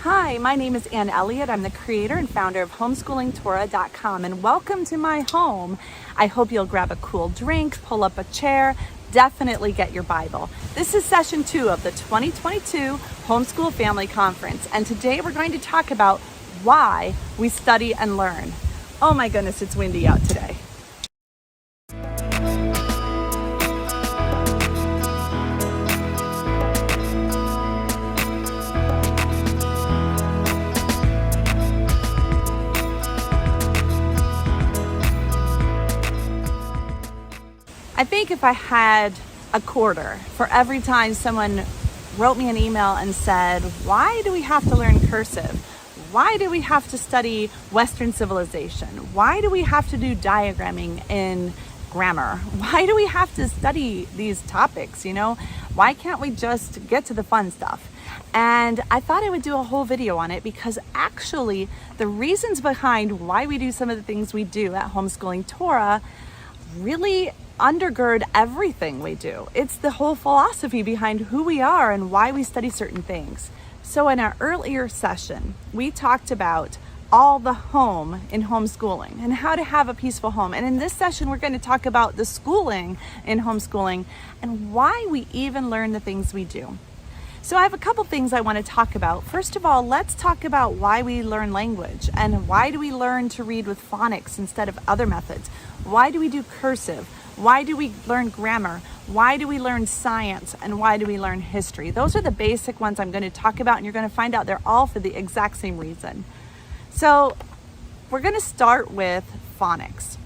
Hi, my name is Ann Elliott. I'm the creator and founder of HomeschoolingTorah.com, and welcome to my home. I hope you'll grab a cool drink, pull up a chair, definitely get your Bible. This is session 2 of the 2022 Homeschool Family Conference, and today we're going to talk about why we study and learn. Oh my goodness, it's windy out today. I think if I had a quarter for every time someone wrote me an email and said, why do we have to learn cursive? Why do we have to study Western civilization? Why do we have to do diagramming in grammar? Why do we have to study these topics? Why can't we just get to the fun stuff? And I thought I would do a whole video on it because actually the reasons behind why we do some of the things we do at Homeschooling Torah really undergird everything we do. It's the whole philosophy behind who we are and why we study certain things. So in our earlier session, we talked about all the home in homeschooling and how to have a peaceful home. And in this session, we're going to talk about the schooling in homeschooling and why we even learn the things we do. So I have a couple things I want to talk about. First of all, let's talk about why we learn language and why do we learn to read with phonics instead of other methods? Why do we do cursive? Why do we learn grammar? Why do we learn science? And why do we learn history? Those are the basic ones I'm going to talk about, and you're going to find out they're all for the exact same reason. So we're going to start with phonics.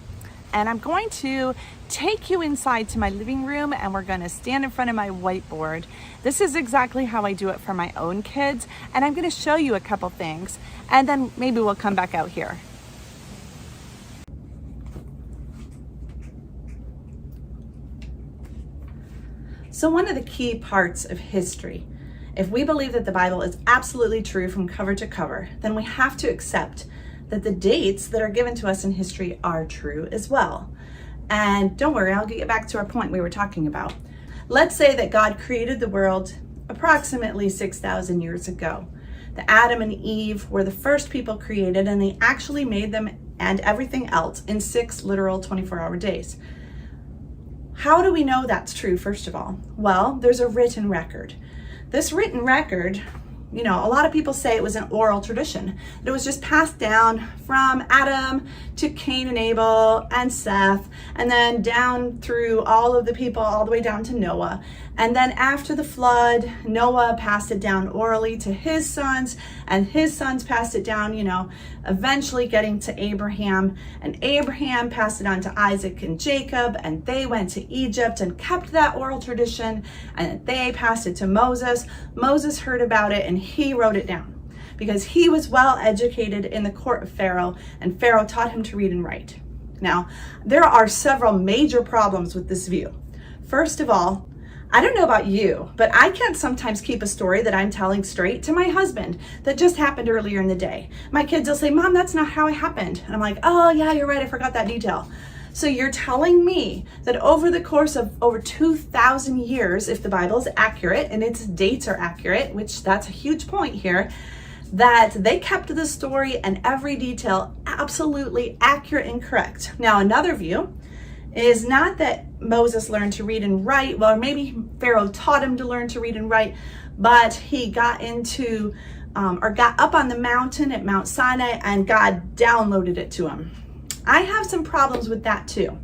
And I'm going to take you inside to my living room and we're going to stand in front of my whiteboard. This is exactly how I do it for my own kids. And I'm going to show you a couple things and then maybe we'll come back out here. So one of the key parts of history, if we believe that the Bible is absolutely true from cover to cover, then we have to accept that the dates that are given to us in history are true as well. And don't worry, I'll get back to our point we were talking about. Let's say that God created the world approximately 6,000 years ago. The Adam and Eve were the first people created, and they actually made them and everything else in 6 literal 24-hour days. How do we know that's true, first of all? Well, there's a written record. This written record, a lot of people say it was an oral tradition. It was just passed down from Adam to Cain and Abel and Seth, and then down through all of the people, all the way down to Noah. And then after the flood, Noah passed it down orally to his sons, and his sons passed it down, eventually getting to Abraham. And Abraham passed it on to Isaac and Jacob, and they went to Egypt and kept that oral tradition, and they passed it to Moses. Moses heard about it, and he wrote it down because he was well educated in the court of Pharaoh, and Pharaoh taught him to read and write. Now, there are several major problems with this view. First of all, I don't know about you, but I can't sometimes keep a story that I'm telling straight to my husband that just happened earlier in the day. My kids will say, Mom, that's not how it happened. And I'm like, oh yeah, you're right, I forgot that detail. So you're telling me that over the course of over 2,000 years, if the Bible is accurate and its dates are accurate, which that's a huge point here, that they kept the story and every detail absolutely accurate and correct. Now, another view is not that Moses learned to read and write. Well, maybe Pharaoh taught him to learn to read and write, but he got into or got up on the mountain at Mount Sinai and God downloaded it to him. I have some problems with that too.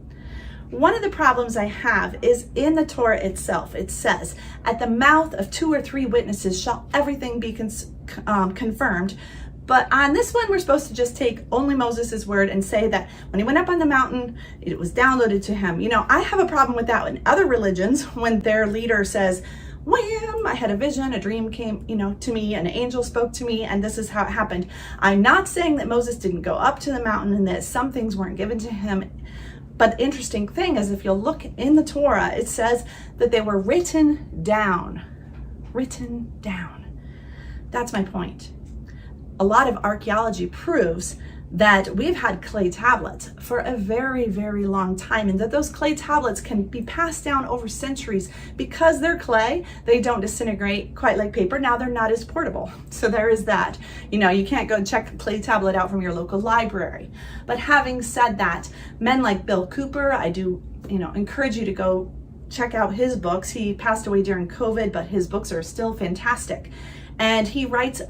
One of the problems I have is in the Torah itself. It says, at the mouth of 2 or 3 witnesses shall everything be confirmed. But on this one, we're supposed to just take only Moses' word and say that when he went up on the mountain, it was downloaded to him. I have a problem with that in other religions when their leader says, wham, I had a vision, a dream came, to me, an angel spoke to me, and this is how it happened. I'm not saying that Moses didn't go up to the mountain and that some things weren't given to him. But the interesting thing is, if you'll look in the Torah, it says that they were written down. Written down. That's my point. A lot of archaeology proves that we've had clay tablets for a very, very long time, and that those clay tablets can be passed down over centuries. Because they're clay, they don't disintegrate quite like paper. Now they're not as portable. So there is that. You know, you can't go check a clay tablet out from your local library. But having said that, men like Bill Cooper, I do, encourage you to go check out his books. He passed away during COVID, but his books are still fantastic. And he writes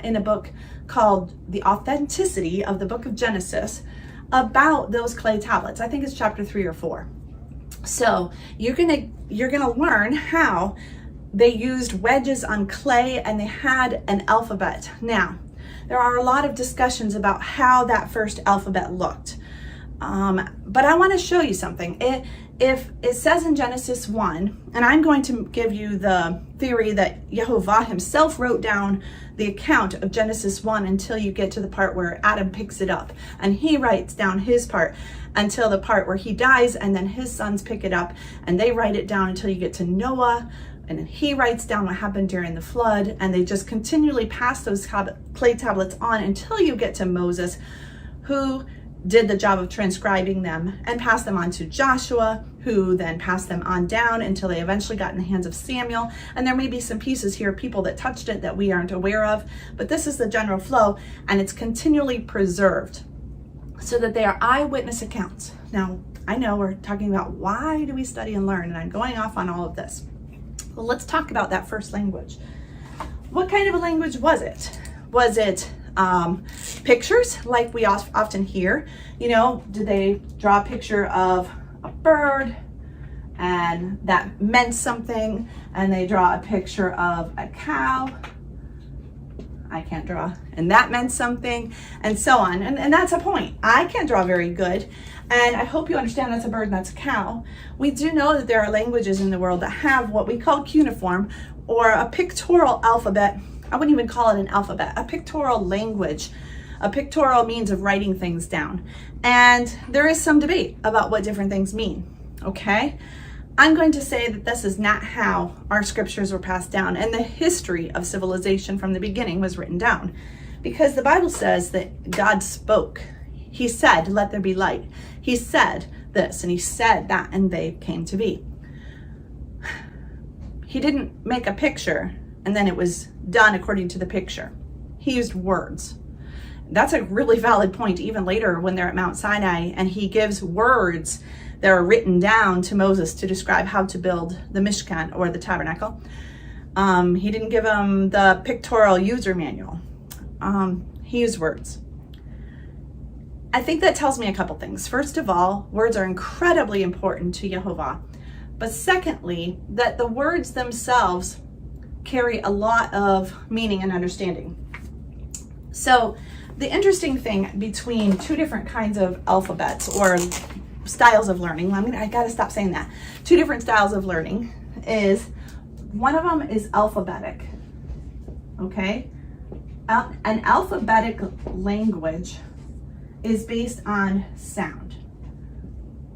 in a book called The Authenticity of the Book of Genesis about those clay tablets. I think it's chapter 3 or 4. So you're gonna learn how they used wedges on clay and they had an alphabet. Now, there are a lot of discussions about how that first alphabet looked. But I want to show you something. If it says in Genesis 1, and I'm going to give you the theory that Yehovah himself wrote down the account of Genesis 1 until you get to the part where Adam picks it up, and he writes down his part until the part where he dies, and then his sons pick it up and they write it down until you get to Noah, and then he writes down what happened during the flood, and they just continually pass those clay tablets on until you get to Moses, who did the job of transcribing them and passed them on to Joshua, who then passed them on down until they eventually got in the hands of Samuel. And there may be some pieces here, people that touched it that we aren't aware of, but this is the general flow, and it's continually preserved so that they are eyewitness accounts. Now, I know we're talking about why do we study and learn, and I'm going off on all of this. Well, let's talk about that first language. What kind of a language was it? Was it pictures like we often hear? Did they draw a picture of a bird and that meant something, and they draw a picture of a cow, I can't draw, and that meant something, and so on, and that's a point. I can't draw very good, and I hope you understand that's a bird and that's a cow. We do know that there are languages in the world that have what we call cuneiform, or a pictorial alphabet. I wouldn't even call it an alphabet, a pictorial language, a pictorial means of writing things down. And there is some debate about what different things mean, okay? I'm going to say that this is not how our scriptures were passed down, and the history of civilization from the beginning was written down. Because the Bible says that God spoke. He said, let there be light. He said this, and he said that, and they came to be. He didn't make a picture and then it was done according to the picture. He used words. That's a really valid point even later when they're at Mount Sinai, and he gives words that are written down to Moses to describe how to build the Mishkan, or the tabernacle. He didn't give him the pictorial user manual. He used words. I think that tells me a couple things. First of all, words are incredibly important to Yehovah. But secondly, that the words themselves carry a lot of meaning and understanding. So the interesting thing between two different kinds of alphabets or styles of learning, I gotta stop saying that. Two different styles of learning is, one of them is alphabetic, okay? An alphabetic language is based on sound.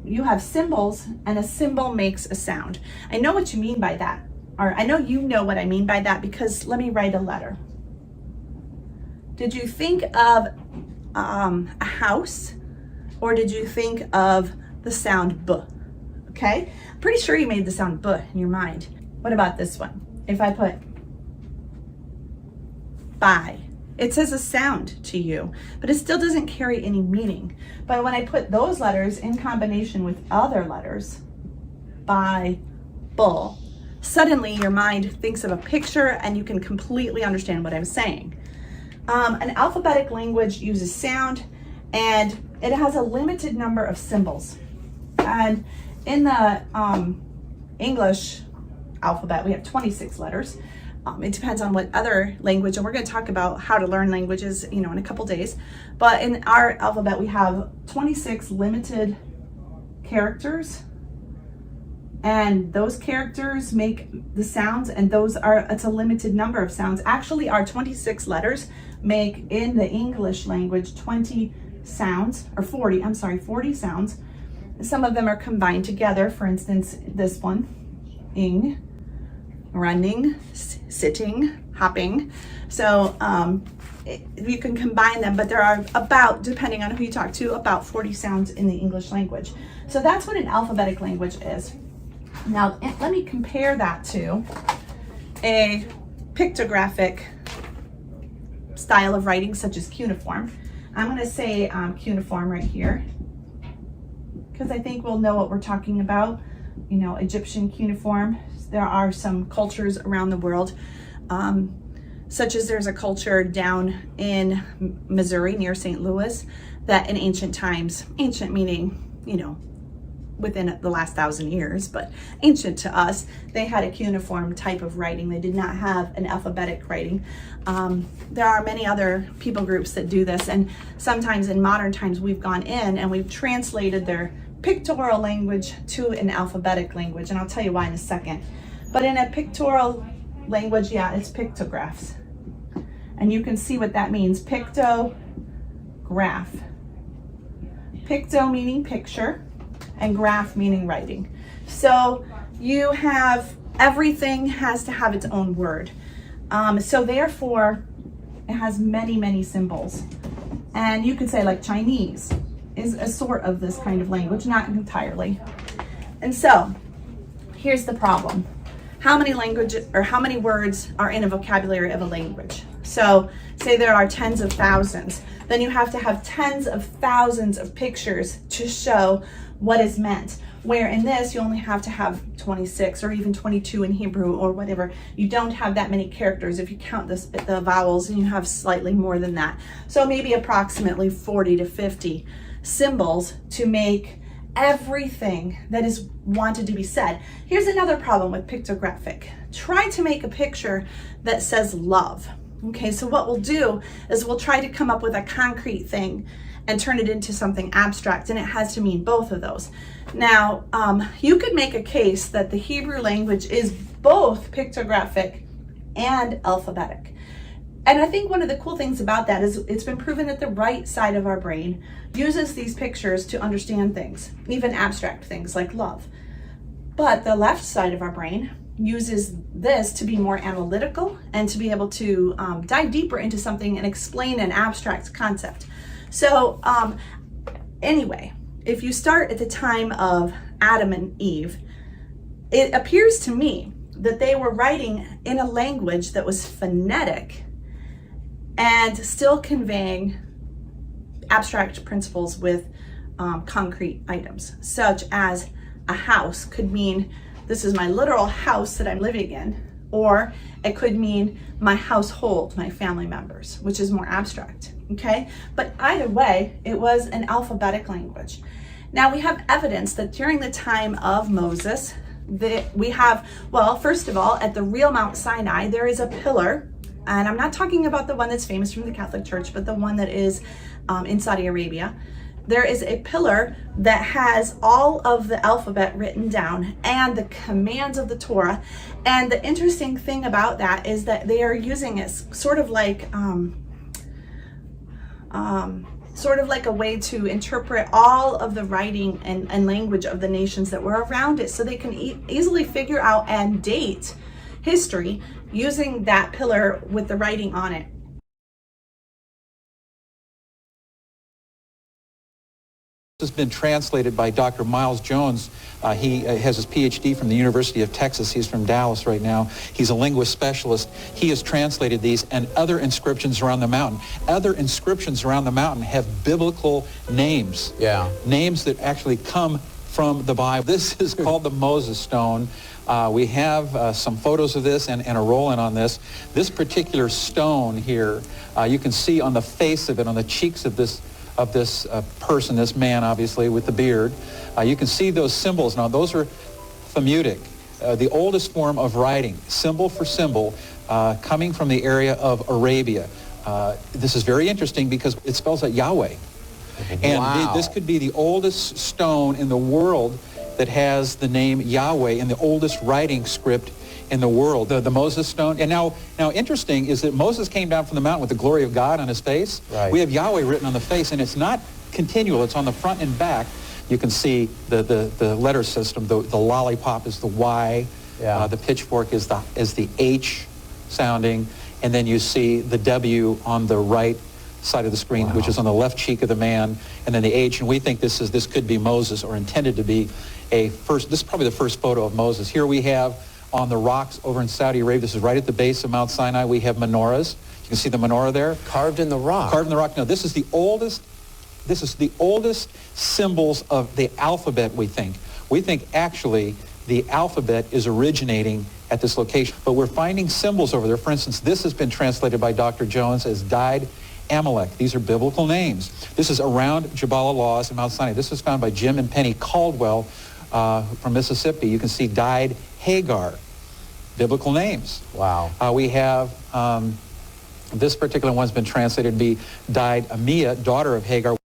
You have symbols, and a symbol makes a sound. I know what you mean by that, or I know you know what I mean by that, because let me write a letter. Did you think of a house, or did you think of the sound B? Okay, pretty sure you made the sound B in your mind. What about this one? If I put buy, it says a sound to you, but it still doesn't carry any meaning. But when I put those letters in combination with other letters, by, bull, suddenly your mind thinks of a picture and you can completely understand what I'm saying. An alphabetic language uses sound, and it has a limited number of symbols. And in the English alphabet, we have 26 letters. It depends on what other language, and we're going to talk about how to learn languages, in a couple days. But in our alphabet, we have 26 limited characters, and those characters make the sounds, and it's a limited number of sounds. Actually, our 26 letters make, in the English language, 40 sounds. 40 sounds. Some of them are combined together. For instance, this one, ing, running, sitting, hopping. So you can combine them, but there are about, depending on who you talk to, about 40 sounds in the English language. So that's what an alphabetic language is. Now, let me compare that to a pictographic style of writing, such as cuneiform. I'm going to say cuneiform right here, because I think we'll know what we're talking about. You know, Egyptian cuneiform. There are some cultures around the world, such as there's a culture down in Missouri near St. Louis that in ancient times, ancient meaning, you know, within the last 1,000 years, but ancient to us, they had a cuneiform type of writing. They did not have an alphabetic writing. There are many other people groups that do this, and sometimes in modern times we've gone in and we've translated their pictorial language to an alphabetic language, and I'll tell you why in a second. But in a pictorial language, yeah, it's pictographs. And you can see what that means, pictograph. Picto meaning picture, and graph meaning writing. So you have, everything has to have its own word. So therefore, it has many, many symbols. And you could say like Chinese is a sort of this kind of language, not entirely. And so here's the problem. How many languages or how many words are in a vocabulary of a language? So say there are tens of thousands, then you have to have tens of thousands of pictures to show what is meant. Where in this, you only have to have 26 or even 22 in Hebrew or whatever. You don't have that many characters if you count the vowels, and you have slightly more than that. So maybe approximately 40 to 50 symbols to make everything that is wanted to be said. Here's another problem with pictographic. Try to make a picture that says love. Okay, so what we'll do is we'll try to come up with a concrete thing and turn it into something abstract, and it has to mean both of those. Now, you could make a case that the Hebrew language is both pictographic and alphabetic. And I think one of the cool things about that is it's been proven that the right side of our brain uses these pictures to understand things, even abstract things like love. But the left side of our brain uses this to be more analytical and to be able to dive deeper into something and explain an abstract concept. So anyway, if you start at the time of Adam and Eve, it appears to me that they were writing in a language that was phonetic and still conveying abstract principles with concrete items, such as a house could mean this is my literal house that I'm living in, or it could mean my household, my family members, which is more abstract, okay? But either way, it was an alphabetic language. Now we have evidence that during the time of Moses, that we have, well, first of all, at the real Mount Sinai, there is a pillar, and I'm not talking about the one that's famous from the Catholic Church, but the one that is in Saudi Arabia. There is a pillar that has all of the alphabet written down and the commands of the Torah. And the interesting thing about that is that they are using it sort of like a way to interpret all of the writing and language of the nations that were around it, so they can easily figure out and date history using that pillar with the writing on it. This has been translated by Dr. Miles Jones. He has his PhD from the University of Texas. He's from Dallas right now. He's a linguist specialist. He has translated these and other inscriptions around the mountain. Other inscriptions around the mountain have biblical names. Yeah. Names that actually come from the Bible. This is called the Moses Stone. We have some photos of this and a roll-in on this. This particular stone here, you can see on the face of it, on the cheeks of this person, this man obviously with the beard. You can see those symbols. Now those are Phonetic, the oldest form of writing, symbol for symbol, coming from the area of Arabia. This is very interesting because it spells out Yahweh. And wow. This could be the oldest stone in the world that has the name Yahweh in the oldest writing script in the world, the Moses stone. And now interesting is that Moses came down from the mountain with the glory of God on his face. Right. We have Yahweh written on the face, and it's not continual. It's on the front and back. You can see the letter system. The lollipop is the Y. Yeah. The pitchfork is the H sounding, and then you see the W on the right side of the screen, which is on the left cheek of the man, and then the H, and we think this could be Moses, or intended to be this is probably the first photo of Moses. Here we have on the rocks over in Saudi Arabia, this is right at the base of Mount Sinai, we have menorahs. You can see the menorah there. Carved in the rock. Carved in the rock. No, this is the oldest symbols of the alphabet, we think. We think actually the alphabet is originating at this location, but we're finding symbols over there. For instance, this has been translated by Dr. Jones as Died Amalek. These are biblical names. This is around Jabal Laws in Mount Sinai. This was found by Jim and Penny Caldwell from Mississippi. You can see Died Hagar. Biblical names. Wow. We have, this particular one's been translated to be Died Amia, daughter of Hagar.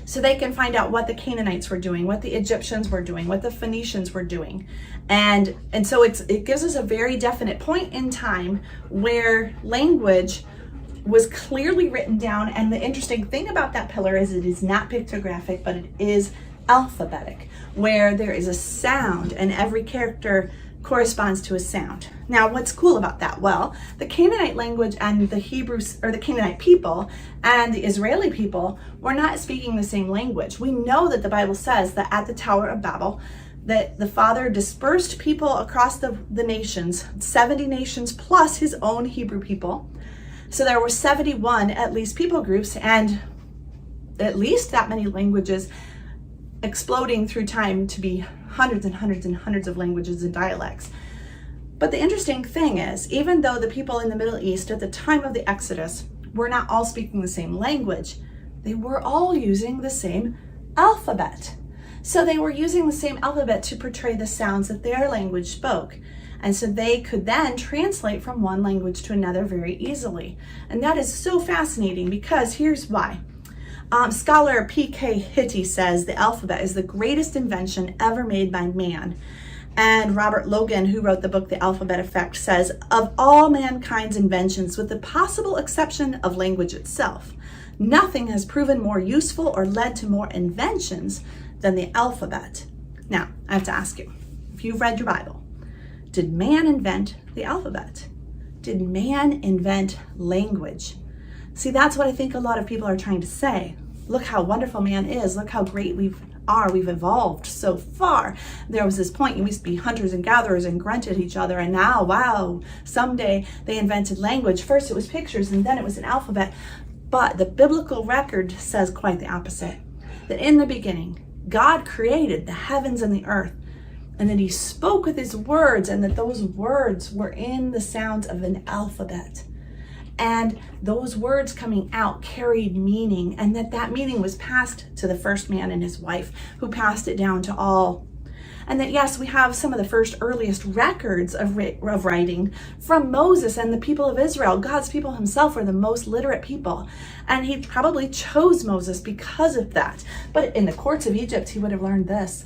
So they can find out what the Canaanites were doing, what the Egyptians were doing, what the Phoenicians were doing. And so it gives us a very definite point in time where language was clearly written down. And the interesting thing about that pillar is it is not pictographic, but it is alphabetic, where there is a sound and every character corresponds to a sound. Now, what's cool about that? Well, the Canaanite language and the Hebrews, or the Canaanite people and the Israeli people, were not speaking the same language. We know that the Bible says that at the Tower of Babel, that the Father dispersed people across the nations, 70 nations plus his own Hebrew people. So there were 71 at least people groups, and at least that many languages exploding through time to be hundreds and hundreds and hundreds of languages and dialects. But the interesting thing is, even though the people in the Middle East at the time of the Exodus were not all speaking the same language, they were all using the same alphabet. So they were using the same alphabet to portray the sounds that their language spoke. And so they could then translate from one language to another very easily. And that is so fascinating, because here's why. Scholar P.K. Hitty says the alphabet is the greatest invention ever made by man. And Robert Logan, who wrote the book The Alphabet Effect, says, of all mankind's inventions, with the possible exception of language itself, nothing has proven more useful or led to more inventions than the alphabet. Now, I have to ask you, if you've read your Bible, did man invent the alphabet? Did man invent language? See, that's what I think a lot of people are trying to say. Look how wonderful man is. Look how great we've evolved so far. There was this point, you used to be hunters and gatherers and grunt at each other, and now, wow, someday they invented language. First it was pictures, and then it was an alphabet. But the biblical record says quite the opposite. That in the beginning, God created the heavens and the earth, and that he spoke with his words, and that those words were in the sounds of an alphabet. And those words coming out carried meaning, and that meaning was passed to the first man and his wife, who passed it down to all. And that, yes, we have some of the first earliest records of writing from Moses and the people of Israel. God's people himself were the most literate people, and he probably chose Moses because of that. But in the courts of Egypt, he would have learned this.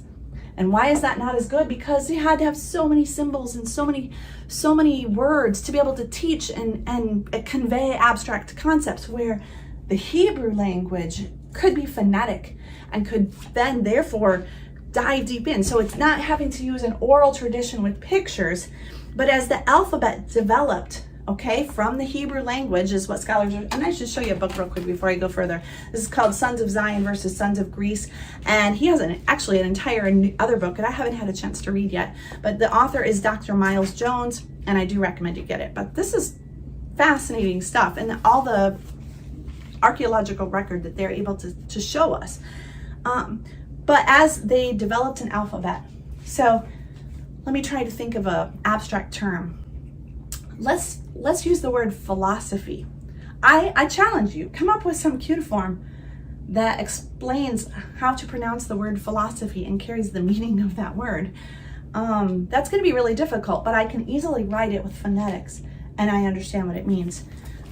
And why is that not as good? Because they had to have so many symbols and so many words to be able to teach and convey abstract concepts, where the Hebrew language could be phonetic and could then therefore dive deep in. So it's not having to use an oral tradition with pictures, but as the alphabet developed, okay, from the Hebrew language is what scholars are, and I should show you a book real quick before I go further. This is called Sons of Zion versus Sons of Greece, and he has actually an entire other book that I haven't had a chance to read yet, but the author is Dr. Miles Jones, and I do recommend you get it. But this is fascinating stuff, and all the archaeological record that they're able to show us. But as they developed an alphabet, so let me try to think of an abstract term. Let's use the word philosophy. I challenge you, come up with some cuneiform that explains how to pronounce the word philosophy and carries the meaning of that word. That's going to be really difficult, but I can easily write it with phonetics, and I understand what it means.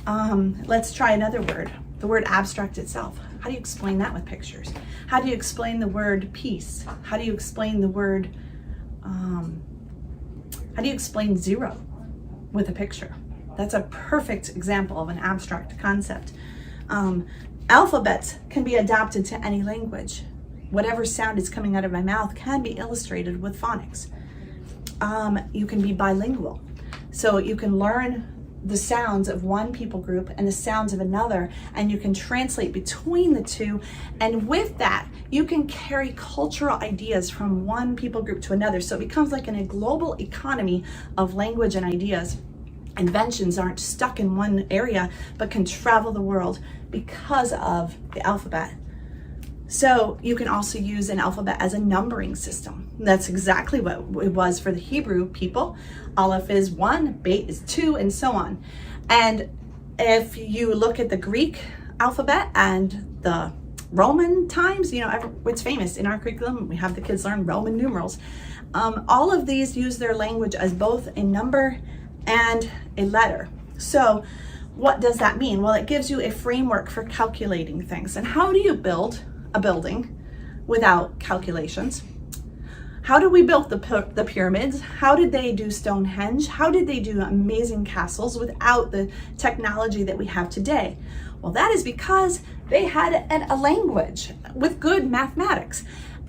Let's try another word, the word abstract itself. How do you explain that with pictures? How do you explain the word peace? How do you explain the word, how do you explain zero with a picture? That's a perfect example of an abstract concept. Alphabets can be adapted to any language. Whatever sound is coming out of my mouth can be illustrated with phonics. You can be bilingual. So you can learn the sounds of one people group and the sounds of another, and you can translate between the two. And with that, you can carry cultural ideas from one people group to another. So it becomes like in a global economy of language and ideas. Inventions aren't stuck in one area, but can travel the world because of the alphabet. So you can also use an alphabet as a numbering system. That's exactly what it was for the Hebrew people. Aleph is 1, Bet is 2, and so on. And if you look at the Greek alphabet and the Roman times, it's famous in our curriculum. We have the kids learn Roman numerals. All of these use their language as both a number and a letter. So what does that mean? Well, it gives you a framework for calculating things. And how do you build a building without calculations? How do we build the pyramids? How did they do Stonehenge? How did they do amazing castles without the technology that we have today? Well, that is because they had a language with good mathematics.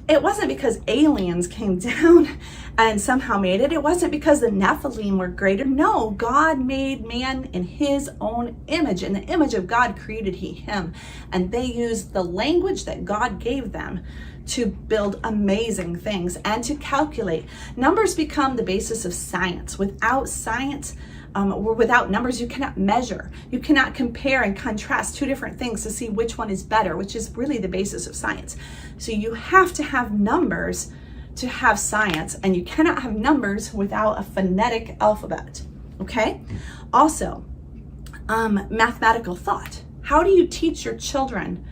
It wasn't because aliens came down and somehow made it. It wasn't because the Nephilim were greater. No, God made man in his own image. In the image of God created he him. And they used the language that God gave them to build amazing things and to calculate. Numbers become the basis of science. Without science, or without numbers, you cannot measure. You cannot compare and contrast two different things to see which one is better, which is really the basis of science. So you have to have numbers to have science, and you cannot have numbers without a phonetic alphabet, okay? Also, mathematical thought. How do you teach your children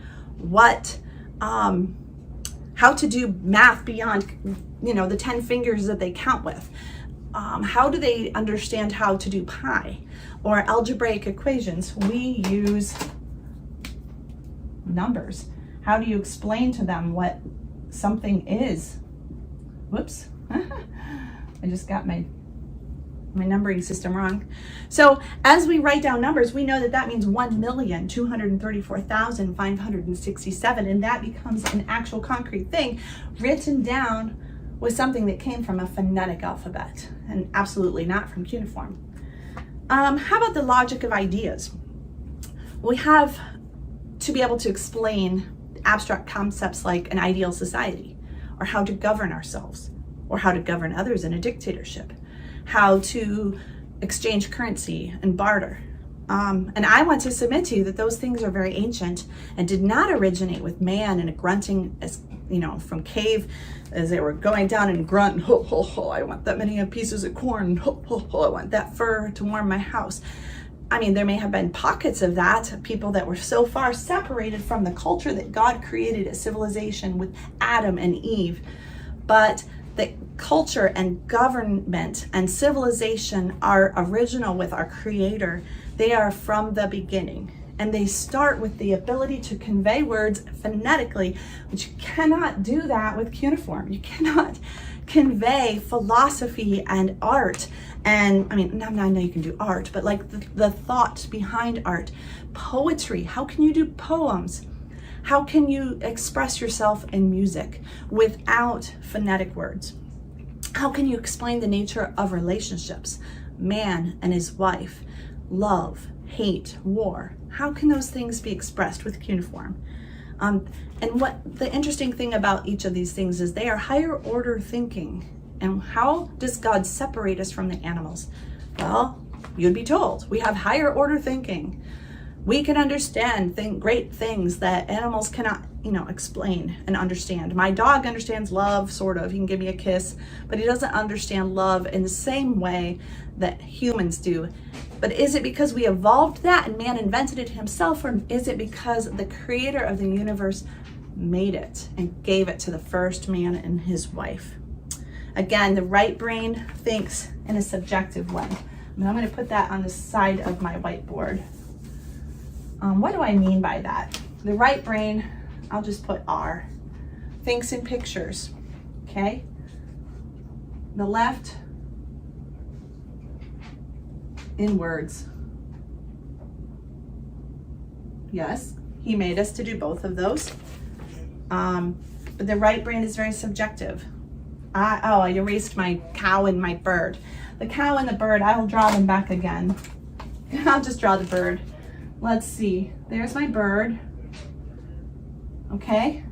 how to do math beyond, the 10 fingers that they count with? How do they understand how to do pi or algebraic equations? We use numbers. How do you explain to them what something is? Whoops, I just got my numbering system wrong. So as we write down numbers, we know that means 1,234,567, and that becomes an actual concrete thing written down with something that came from a phonetic alphabet, and absolutely not from cuneiform. How about the logic of ideas? We have to be able to explain abstract concepts like an ideal society, or how to govern ourselves, or how to govern others in a dictatorship, how to exchange currency and barter. And I want to submit to you that those things are very ancient and did not originate with man and a grunting, as from cave, as they were going down and grunt, ho, ho, ho, I want that many pieces of corn, ho, ho, ho, I want that fur to warm my house. I mean, there may have been pockets of that, people that were so far separated from the culture that God created a civilization with Adam and Eve. But the culture and government and civilization are original with our Creator. They are from the beginning. And they start with the ability to convey words phonetically, but you cannot do that with cuneiform. You cannot convey philosophy and art. And I know you can do art, but like the thought behind art. Poetry, how can you do poems? How can you express yourself in music without phonetic words? How can you explain the nature of relationships? Man and his wife, love, hate, war. How can those things be expressed with cuneiform? And what the interesting thing about each of these things is they are higher order thinking. And how does God separate us from the animals? Well, you'd be told we have higher order thinking. We can understand great things that animals cannot, explain and understand. My dog understands love, sort of. He can give me a kiss, but he doesn't understand love in the same way that humans do. But is it because we evolved that and man invented it himself, or is it because the creator of the universe made it and gave it to the first man and his wife? Again, the right brain thinks in a subjective way. And I'm going to put that on the side of my whiteboard. What do I mean by that? The right brain, I'll just put R, thinks in pictures, okay? The left, in words. Yes, he made us to do both of those. But the right brain is very subjective. I erased my cow and my bird. The cow and the bird, I'll draw them back again. I'll just draw the bird. Let's see. There's my bird. Okay.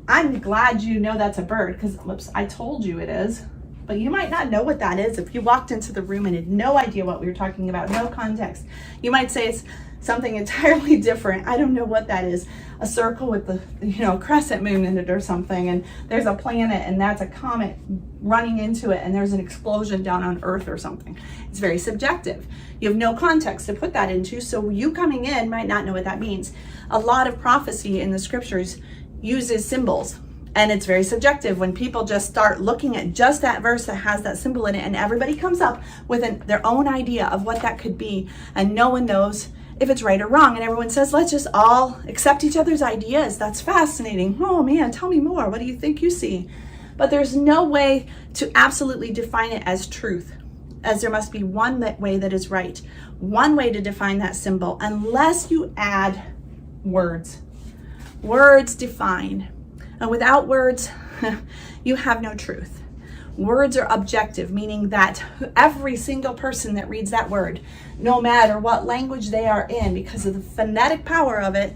I'm glad you know that's a bird because, whoops, I told you it is. But you might not know what that is if you walked into the room and had no idea what we were talking about, no context. You might say it's something entirely different. I don't know what that is. A circle with the, crescent moon in it or something, and there's a planet and that's a comet running into it and there's an explosion down on Earth or something. It's very subjective. You have no context to put that into, so you coming in might not know what that means. A lot of prophecy in the scriptures uses symbols. And it's very subjective when people just start looking at just that verse that has that symbol in it, and everybody comes up with their own idea of what that could be, and no one knows if it's right or wrong, and everyone says, let's just all accept each other's ideas. That's fascinating. Oh man, tell me more. What do you think you see? But there's no way to absolutely define it as truth, as there must be one way that is right, one way to define that symbol, unless you add words. Words define. And without words, you have no truth. Words are objective, meaning that every single person that reads that word, no matter what language they are in, because of the phonetic power of it,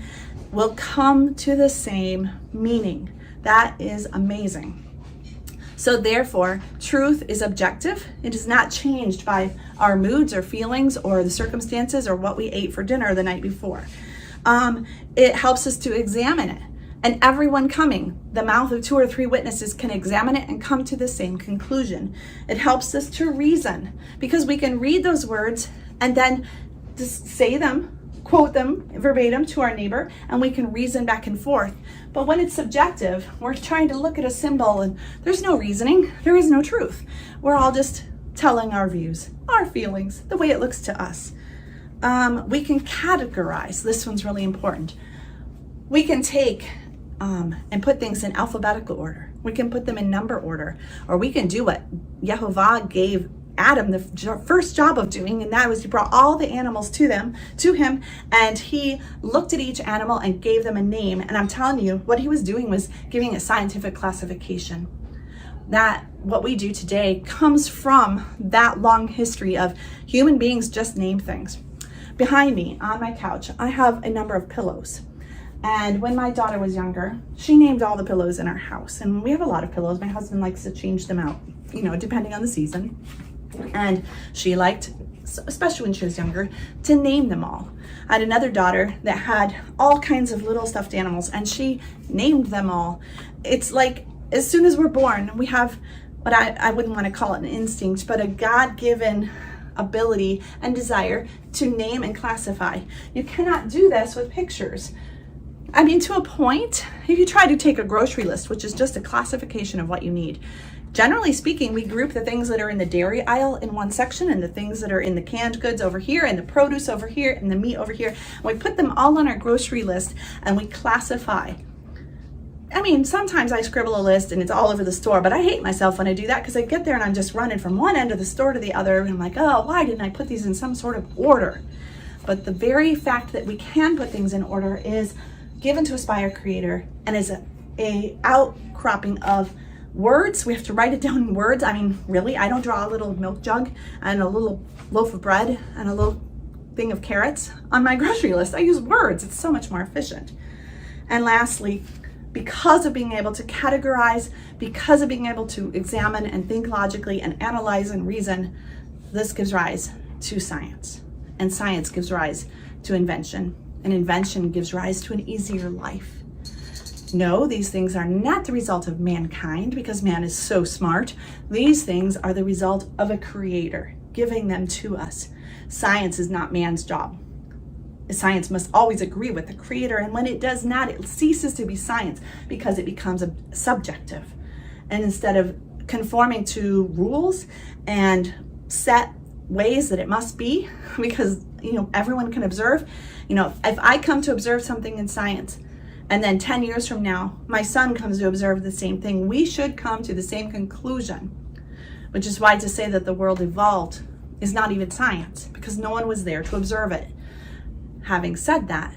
will come to the same meaning. That is amazing. So therefore, truth is objective. It is not changed by our moods or feelings or the circumstances or what we ate for dinner the night before. It helps us to examine it. And everyone coming, the mouth of 2 or 3 witnesses can examine it and come to the same conclusion. It helps us to reason because we can read those words and then just say them, quote them verbatim to our neighbor, and we can reason back and forth. But when it's subjective, we're trying to look at a symbol and there's no reasoning, there is no truth. We're all just telling our views, our feelings, the way it looks to us. We can categorize. This one's really important. We can take and put things in alphabetical order. We can put them in number order, or we can do what Yehovah gave Adam the first job of doing, and that was he brought all the animals to him, and he looked at each animal and gave them a name. And I'm telling you, what he was doing was giving a scientific classification. That what we do today comes from that long history of human beings just name things. Behind me on my couch, I have a number of pillows. And when my daughter was younger, she named all the pillows in our house. And we have a lot of pillows. My husband likes to change them out, depending on the season. And she liked, especially when she was younger, to name them all. I had another daughter that had all kinds of little stuffed animals, and she named them all. It's like as soon as we're born, we have what I wouldn't want to call it an instinct, but a God-given ability and desire to name and classify. You cannot do this with pictures. I mean, to a point, if you try to take a grocery list, which is just a classification of what you need, generally speaking, we group the things that are in the dairy aisle in one section and the things that are in the canned goods over here and the produce over here and the meat over here. And we put them all on our grocery list and we classify. I mean, sometimes I scribble a list and it's all over the store, but I hate myself when I do that because I get there and I'm just running from one end of the store to the other. And I'm like, oh, why didn't I put these in some sort of order? But the very fact that we can put things in order is given to us by our Creator and is a outcropping of words. We have to write it down in words. I mean, really, I don't draw a little milk jug and a little loaf of bread and a little thing of carrots on my grocery list. I use words. It's so much more efficient. And lastly, because of being able to categorize, because of being able to examine and think logically and analyze and reason, this gives rise to science. And science gives rise to invention. And invention gives rise to an easier life. No, these things are not the result of mankind because man is so smart. These things are the result of a creator giving them to us. Science is not man's job. Science must always agree with the creator, and when it does not, it ceases to be science because it becomes subjective. And instead of conforming to rules and set ways that it must be, because everyone can observe, if I come to observe something in science and then 10 years from now my son comes to observe the same thing, we should come to the same conclusion, which is why to say that the world evolved is not even science because no one was there to observe it. Having said that,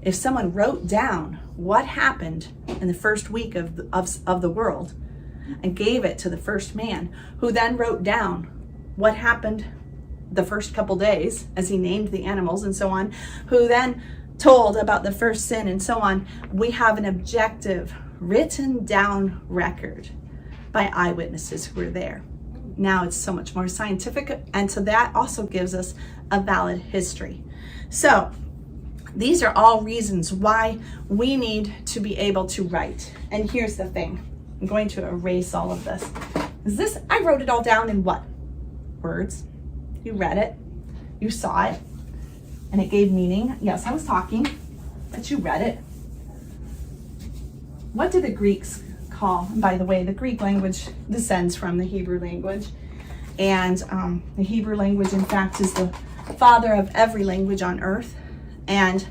if someone wrote down what happened in the first week of the world and gave it to the first man, who then wrote down what happened the first couple days as he named the animals and so on, who then told about the first sin and so on. We have an objective, written down record by eyewitnesses who were there. Now it's so much more scientific, and so that also gives us a valid history. So these are all reasons why we need to be able to write. And here's the thing. I'm going to erase all of this. I wrote it all down in what? Words. You read it. You saw it. And it gave meaning. Yes, I was talking, but you read it. What do the Greeks call? And by the way, the Greek language descends from the Hebrew language. And the Hebrew language, in fact, is the father of every language on earth. And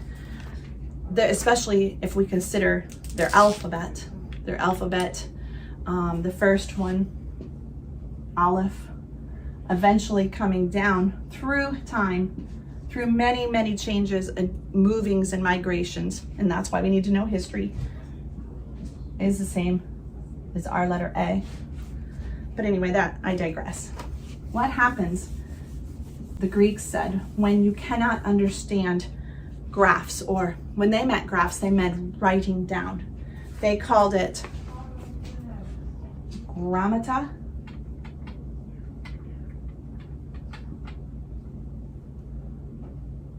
especially if we consider their alphabet, the first one, Aleph, eventually coming down through time, through many, many changes and movings and migrations, and that's why we need to know history, is the same as our letter A. But anyway, I digress. What happens, the Greeks said, when you cannot understand graphs, or when they meant graphs, they meant writing down. They called it grammata,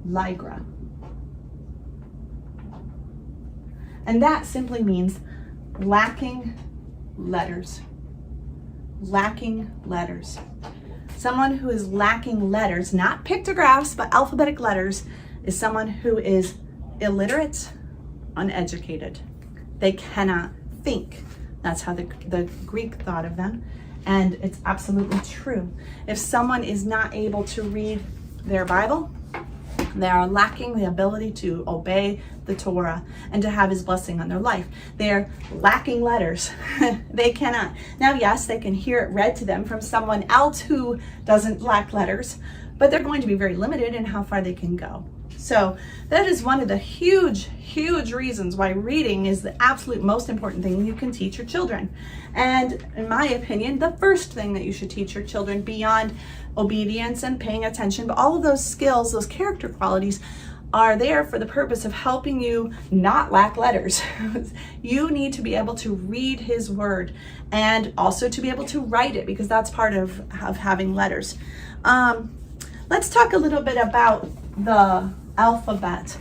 ligra. And that simply means lacking letters. Lacking letters. Someone who is lacking letters, not pictographs, but alphabetic letters, is someone who is illiterate, uneducated. They cannot think. That's how the Greek thought of them. And it's absolutely true. If someone is not able to read their Bible, they are lacking the ability to obey the Torah and to have his blessing on their life. They're lacking letters. They cannot. Now, yes, they can hear it read to them from someone else who doesn't lack letters, but they're going to be very limited in how far they can go. So that is one of the huge, huge reasons why reading is the absolute most important thing you can teach your children. And in my opinion, the first thing that you should teach your children, beyond obedience and paying attention, but all of those skills, those character qualities, are there for the purpose of helping you not lack letters. You need to be able to read his word and also to be able to write it, because that's part of having letters. Let's talk a little bit about the alphabet.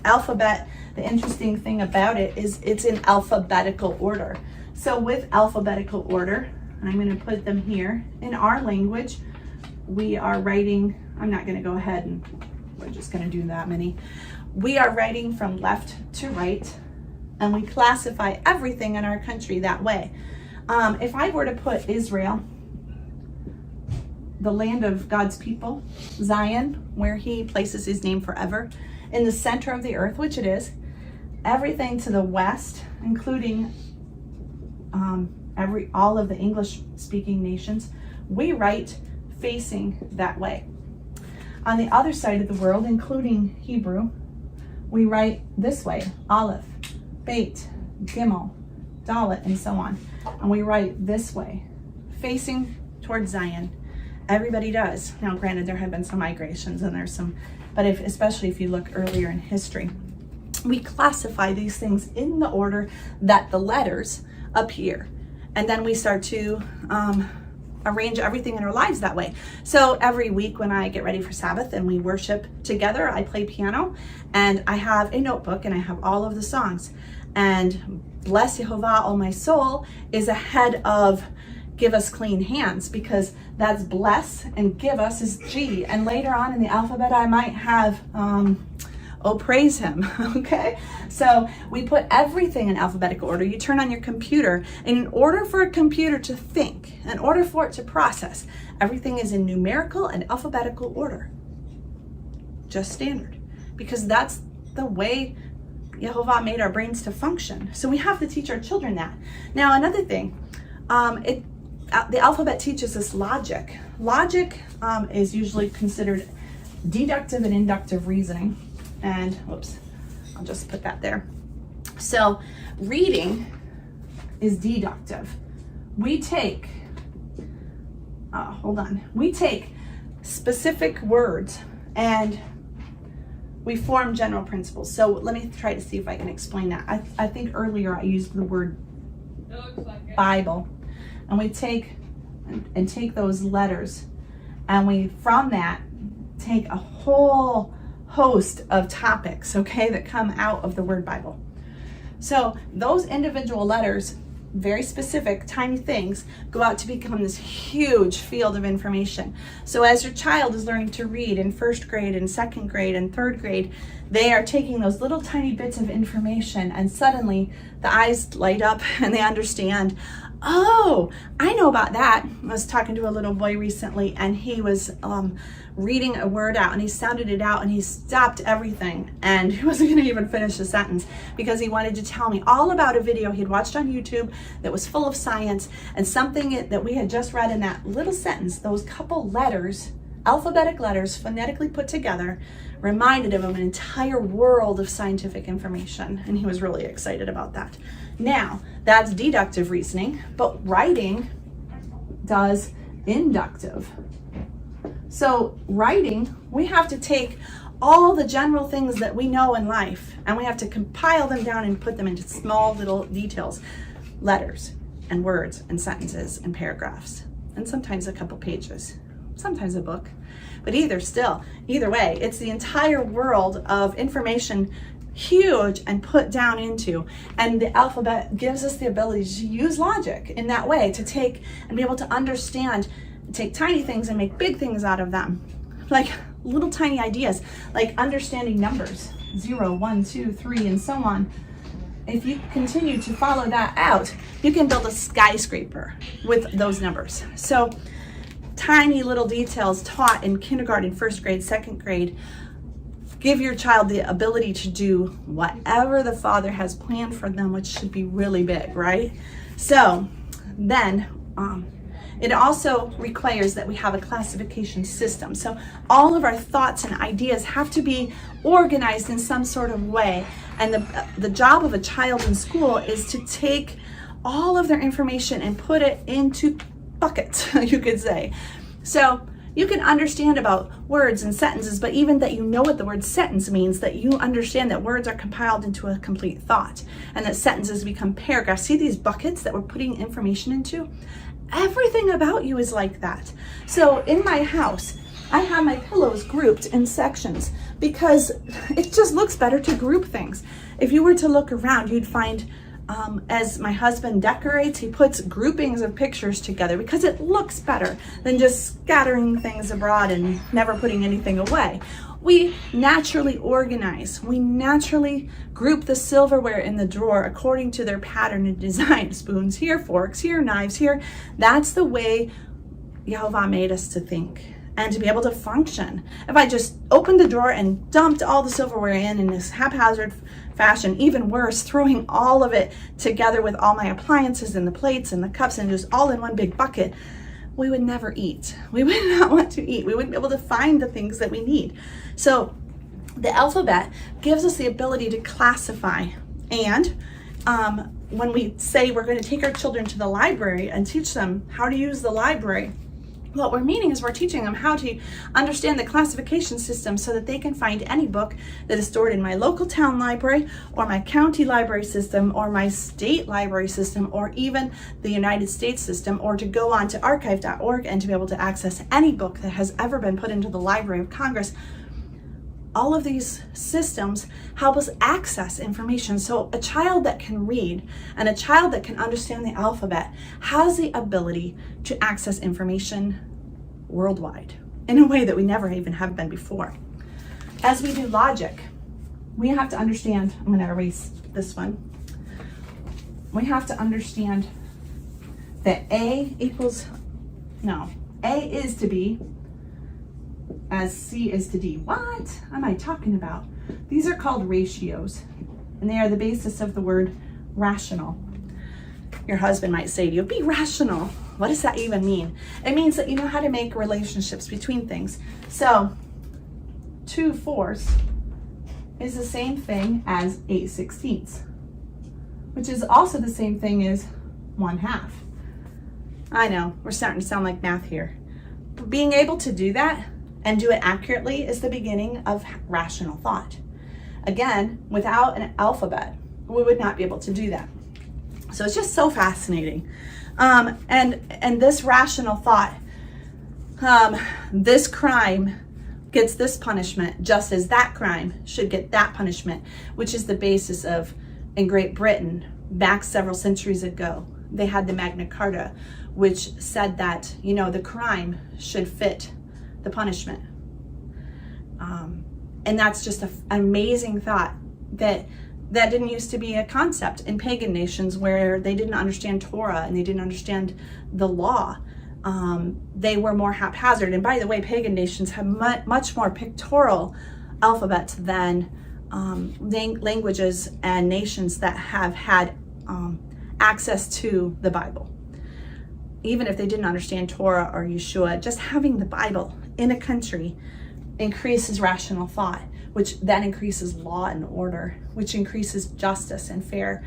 Alphabet, the interesting thing about it is it's in alphabetical order. So with alphabetical order, and I'm going to put them here, in our language, we are writing, I'm not going to go ahead and we're just going to do that many. We are writing from left to right, and we classify everything in our country that way. If I were to put Israel, the land of God's people, Zion, where he places his name forever, in the center of the earth, which it is, everything to the west, including all of the English-speaking nations, we write facing that way. On the other side of the world, including Hebrew, we write this way: Aleph, Beit, Gimel, Dalet, and so on. And we write this way, facing towards Zion. Everybody does. Now, granted, there have been some migrations and there's some, but especially if you look earlier in history, we classify these things in the order that the letters appear. And then we start to arrange everything in our lives that way. So every week when I get ready for Sabbath and we worship together, I play piano and I have a notebook and I have all of the songs. And Bless Yehovah, all my soul, is ahead of Give us clean hands, because that's bless and give us is G. And later on in the alphabet, I might have oh, praise him. Okay, so we put everything in alphabetical order. You turn on your computer, and in order for a computer to think, in order for it to process, everything is in numerical and alphabetical order. Just standard, because that's the way Yehovah made our brains to function. So we have to teach our children that. Now, another thing, the alphabet teaches us logic. Logic is usually considered deductive and inductive reasoning. And whoops, I'll just put that there. So reading is deductive. We take, we take specific words and we form general principles. So let me try to see if I can explain that. I think earlier I used the word Bible, and we take those letters, and we from that take a whole host of topics, okay, that come out of the word Bible. So those individual letters, very specific, tiny things, go out to become this huge field of information. So as your child is learning to read in first grade and second grade and third grade, they are taking those little tiny bits of information, and suddenly the eyes light up and they understand, oh, I know about that. I was talking to a little boy recently, and he was reading a word out, and he sounded it out, and he stopped everything, and he wasn't going to even finish the sentence because he wanted to tell me all about a video he'd watched on YouTube that was full of science, and something that we had just read in that little sentence, those couple letters, alphabetic letters, phonetically put together, reminded him of an entire world of scientific information, and he was really excited about that. Now, that's deductive reasoning, but writing does inductive. So writing, we have to take all the general things that we know in life, and we have to compile them down and put them into small little details, letters and words and sentences and paragraphs, and sometimes a couple pages, sometimes a book. But either way, it's the entire world of information, huge, and put down into, and the alphabet gives us the ability to use logic in that way, to take and be able to understand, take tiny things and make big things out of them, like little tiny ideas, like understanding numbers, 0, 1, 2, 3, and so on. If you continue to follow that out, you can build a skyscraper with those numbers. So tiny little details taught in kindergarten, first grade, second grade, give your child the ability to do whatever the Father has planned for them, which should be really big, right? So then it also requires that we have a classification system. So all of our thoughts and ideas have to be organized in some sort of way. And the job of a child in school is to take all of their information and put it into buckets, you could say. So you can understand about words and sentences, but even that you know what the word sentence means, that you understand that words are compiled into a complete thought, and that sentences become paragraphs. See these buckets that we're putting information into? Everything about you is like that. So in my house, I have my pillows grouped in sections because it just looks better to group things. If you were to look around, you'd find as my husband decorates, he puts groupings of pictures together because it looks better than just scattering things abroad and never putting anything away. We naturally organize. We naturally group the silverware in the drawer according to their pattern and design. Spoons here, forks here, knives here. That's the way Yehovah made us to think and to be able to function. If I just opened the drawer and dumped all the silverware in this haphazard fashion, even worse, throwing all of it together with all my appliances and the plates and the cups and just all in one big bucket, we would never eat. We would not want to eat. We wouldn't be able to find the things that we need. So the alphabet gives us the ability to classify. And when we say we're going to take our children to the library and teach them how to use the library, what we're meaning is we're teaching them how to understand the classification system so that they can find any book that is stored in my local town library or my county library system or my state library system or even the United States system, or to go on to archive.org and to be able to access any book that has ever been put into the Library of Congress. All of these systems help us access information. So a child that can read and a child that can understand the alphabet has the ability to access information worldwide in a way that we never even have been before. As we do logic, we have to understand, I'm going to erase this one. We have to understand that A is to B as C is to D. What am I talking about? These are called ratios, and they are the basis of the word rational. Your husband might say to you, be rational. What does that even mean? It means that you know how to make relationships between things. So 2/4 is the same thing as 8/16, which is also the same thing as 1/2. I know, we're starting to sound like math here. But being able to do that and do it accurately is the beginning of rational thought. Again, without an alphabet, we would not be able to do that. So it's just so fascinating. And this rational thought, this crime gets this punishment just as that crime should get that punishment, which is the basis of, in Great Britain, back several centuries ago, they had the Magna Carta, which said that, the crime should fit the punishment. And that's just an amazing thought that didn't used to be a concept in pagan nations where they didn't understand Torah and they didn't understand the law. They were more haphazard. And by the way, pagan nations have much more pictorial alphabets than languages and nations that have had access to the Bible. Even if they didn't understand Torah or Yeshua, just having the Bible in a country increases rational thought, which then increases law and order, which increases justice and fair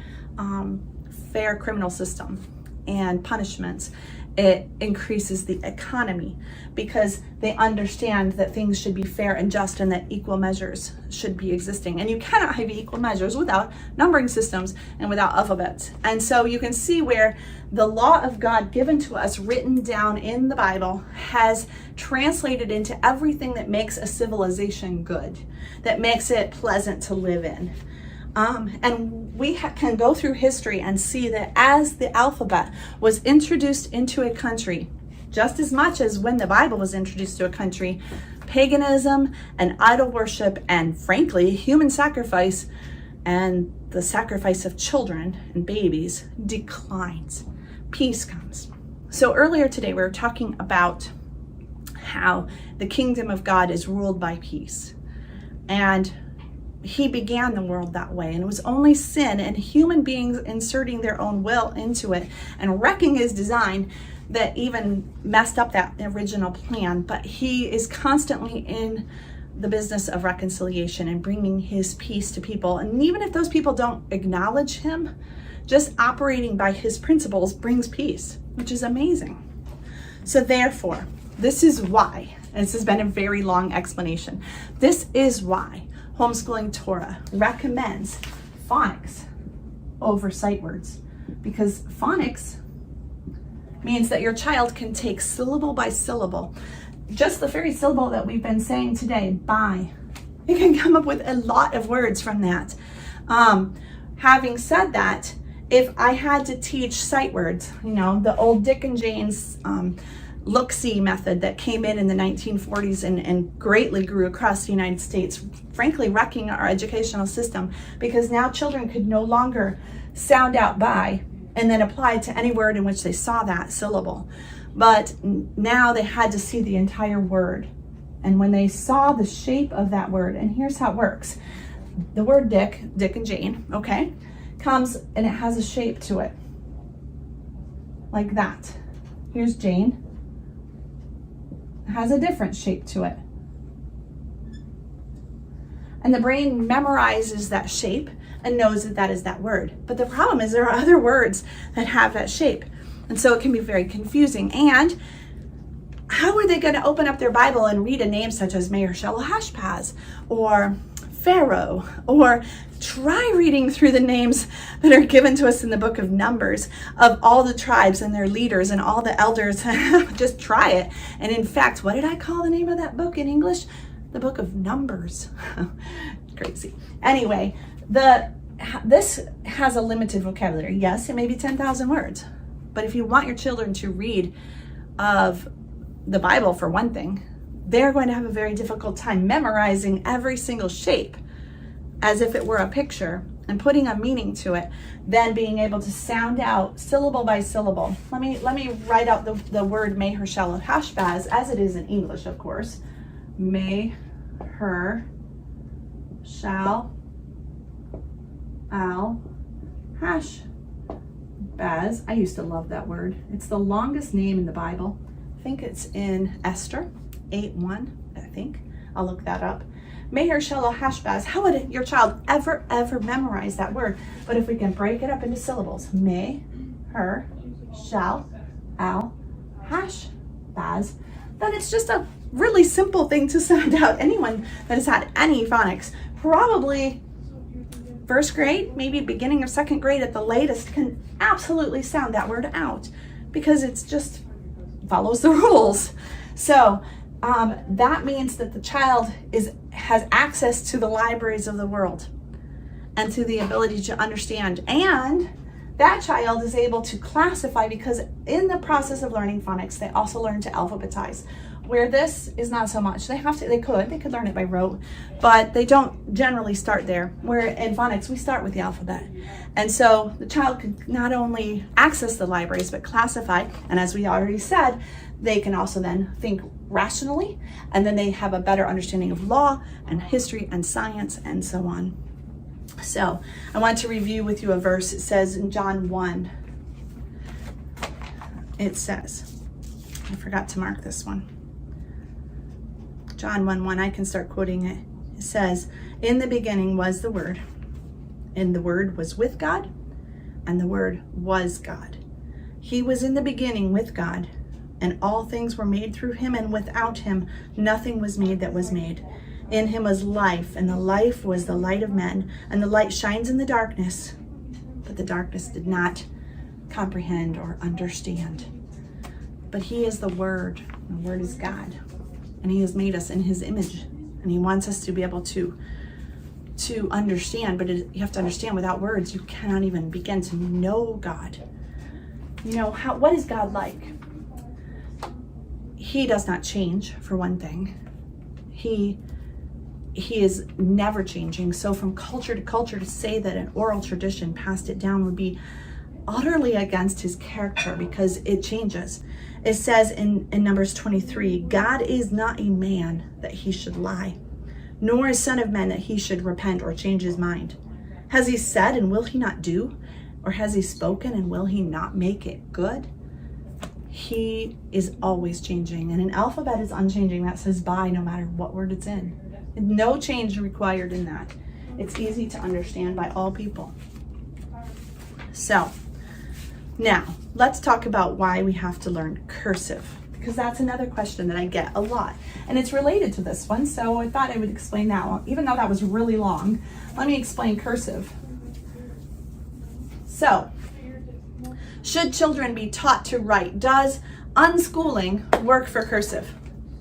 criminal system and punishments. It increases the economy because they understand that things should be fair and just and that equal measures should be existing. And you cannot have equal measures without numbering systems and without alphabets. And so you can see where the law of God given to us, written down in the Bible, has translated into everything that makes a civilization good, that makes it pleasant to live in. And we can go through history and see that as the alphabet was introduced into a country, just as much as when the Bible was introduced to a country, paganism and idol worship and, frankly, human sacrifice and the sacrifice of children and babies declines. Peace comes. So earlier today, we were talking about how the kingdom of God is ruled by peace. And he began the world that way, and it was only sin and human beings inserting their own will into it and wrecking his design that even messed up that original plan. But he is constantly in the business of reconciliation and bringing his peace to people. And even if those people don't acknowledge him, just operating by his principles brings peace, which is amazing. So therefore, this is why, and this has been a very long explanation, this is why Homeschooling Torah recommends phonics over sight words, because phonics means that your child can take syllable by syllable, just the very syllable that we've been saying today, by. You can come up with a lot of words from that. Having said that, if I had to teach sight words, the old Dick and Jane's look-see method that came in the 1940s and greatly grew across the United States, frankly wrecking our educational system, because now children could no longer sound out by and then apply it to any word in which they saw that syllable. But now they had to see the entire word. And when they saw the shape of that word, and here's how it works. The word Dick and Jane, okay, comes and it has a shape to it. Like that. Here's Jane. Has a different shape to it. And the brain memorizes that shape and knows that that is that word. But the problem is there are other words that have that shape. And so it can be very confusing. And how are they going to open up their Bible and read a name such as Maher-Shalal-Hash-Baz or Pharaoh, or try reading through the names that are given to us in the book of Numbers of all the tribes and their leaders and all the elders? Just try it. And in fact, what did I call the name of that book in English? The book of Numbers. Crazy. Anyway, this has a limited vocabulary. Yes, it may be 10,000 words. But if you want your children to read of the Bible, for one thing, they're going to have a very difficult time memorizing every single shape as if it were a picture and putting a meaning to it, then being able to sound out syllable by syllable. Let me write out the word Maher-Shalal-Hash-Baz as it is in English, of course. Maher-Shalal-Hash-Baz. I used to love that word. It's the longest name in the Bible. I think it's in Esther 8:1, I think. I'll look that up. Maher-Shalal-Hash-Baz. How would your child ever memorize that word? But if we can break it up into syllables, Maher-Shalal-Hash-Baz, then it's just a really simple thing to sound out. Anyone that has had any phonics, probably first grade, maybe beginning of second grade at the latest, can absolutely sound that word out because it's just follows the rules. So that means that the child has access to the libraries of the world and to the ability to understand, and that child is able to classify, because in the process of learning phonics, they also learn to alphabetize, where this is not so much. They could learn it by rote, but they don't generally start there, where in phonics we start with the alphabet. And so the child can not only access the libraries but classify, and as we already said, they can also then think rationally, and then they have a better understanding of law and history and science and so on. So I want to review with you a verse. It says in John 1, it says, I forgot to mark this one. John 1:1, I can start quoting it. It says, in the beginning was the Word, and the Word was with God, and the Word was God. He was in the beginning with God, and all things were made through him, and without him nothing was made that was made. In him was life, and the life was the light of men, and the light shines in the darkness, but the darkness did not comprehend or understand. But he is the Word. The Word is God, and he has made us in his image, and he wants us to be able to understand. But you have to understand, without words, you cannot even begin to know God. You know, what is God like? He does not change, for one thing. He is never changing. So from culture to culture, to say that an oral tradition passed it down would be utterly against his character, because it changes. It says in Numbers 23, God is not a man that he should lie, nor a son of man that he should repent or change his mind. Has he said, and will he not do? Or has he spoken, and will he not make it good? He is always changing, and an alphabet is unchanging. That says bye no matter what word it's in. No change required in that. It's easy to understand by all people. So now let's talk about why we have to learn cursive, because that's another question that I get a lot, and it's related to this one. So I thought I would explain that one, even though that was really long. Let me explain cursive. So, should children be taught to write? Does unschooling work for cursive?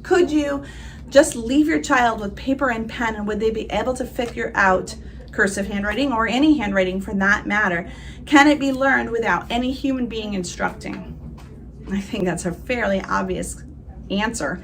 Could you just leave your child with paper and pen, and would they be able to figure out cursive handwriting, or any handwriting for that matter? Can it be learned without any human being instructing? I think that's a fairly obvious answer.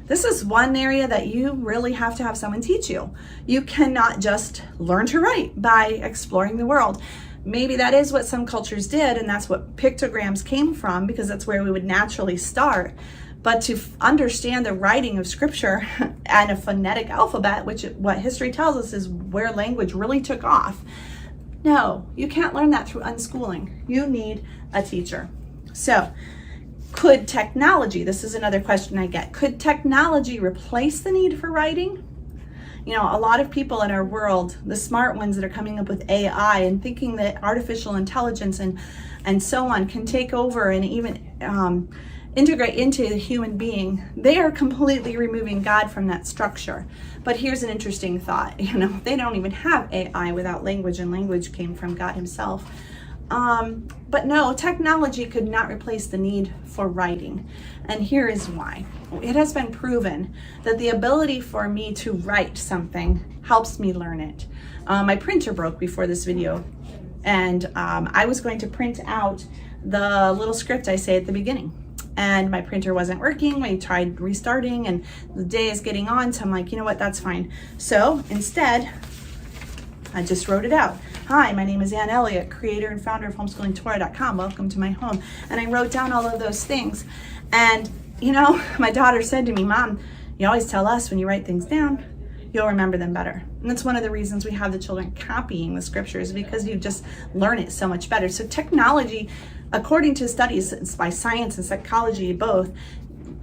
This is one area that you really have to have someone teach you. You cannot just learn to write by exploring the world. Maybe that is what some cultures did, and that's what pictograms came from, because that's where we would naturally start. But to understand the writing of scripture and a phonetic alphabet, which what history tells us is where language really took off, no, you can't learn that through unschooling. You need a teacher. So, could technology, this is another question I get, could technology replace the need for writing? You know, a lot of people in our world, the smart ones that are coming up with AI and thinking that artificial intelligence and so on can take over and even integrate into the human being, they are completely removing God from that structure. But here's an interesting thought. You know, they don't even have AI without language, and language came from God himself. But no, technology could not replace the need for writing. And here is why. It has been proven that the ability for me to write something helps me learn it. My printer broke before this video, and I was going to print out the little script I say at the beginning. And my printer wasn't working. We tried restarting, and the day is getting on, so I'm like, you know what, that's fine. So instead, I just wrote it out. Hi, my name is Ann Elliott, creator and founder of HomeschoolingTorah.com. Welcome to my home. And I wrote down all of those things. And, you know, my daughter said to me, Mom, you always tell us when you write things down, you'll remember them better. And that's one of the reasons we have the children copying the scriptures, because you just learn it so much better. So technology, according to studies by science and psychology both,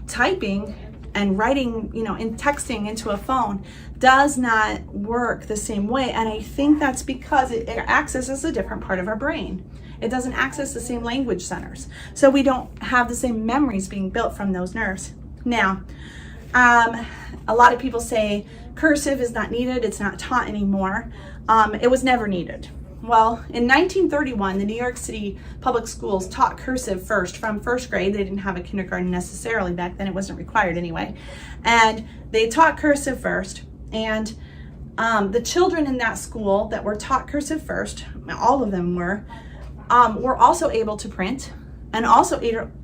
typing and writing, you know, in texting into a phone does not work the same way. And I think that's because it accesses a different part of our brain. It doesn't access the same language centers. So we don't have the same memories being built from those nerves. Now, A lot of people say cursive is not needed, it's not taught anymore. It was never needed. Well, in 1931, the New York City public schools taught cursive first from first grade. They didn't have a kindergarten necessarily back then. It wasn't required anyway. And they taught cursive first. And the children in that school that were taught cursive first, all of them were also able to print and also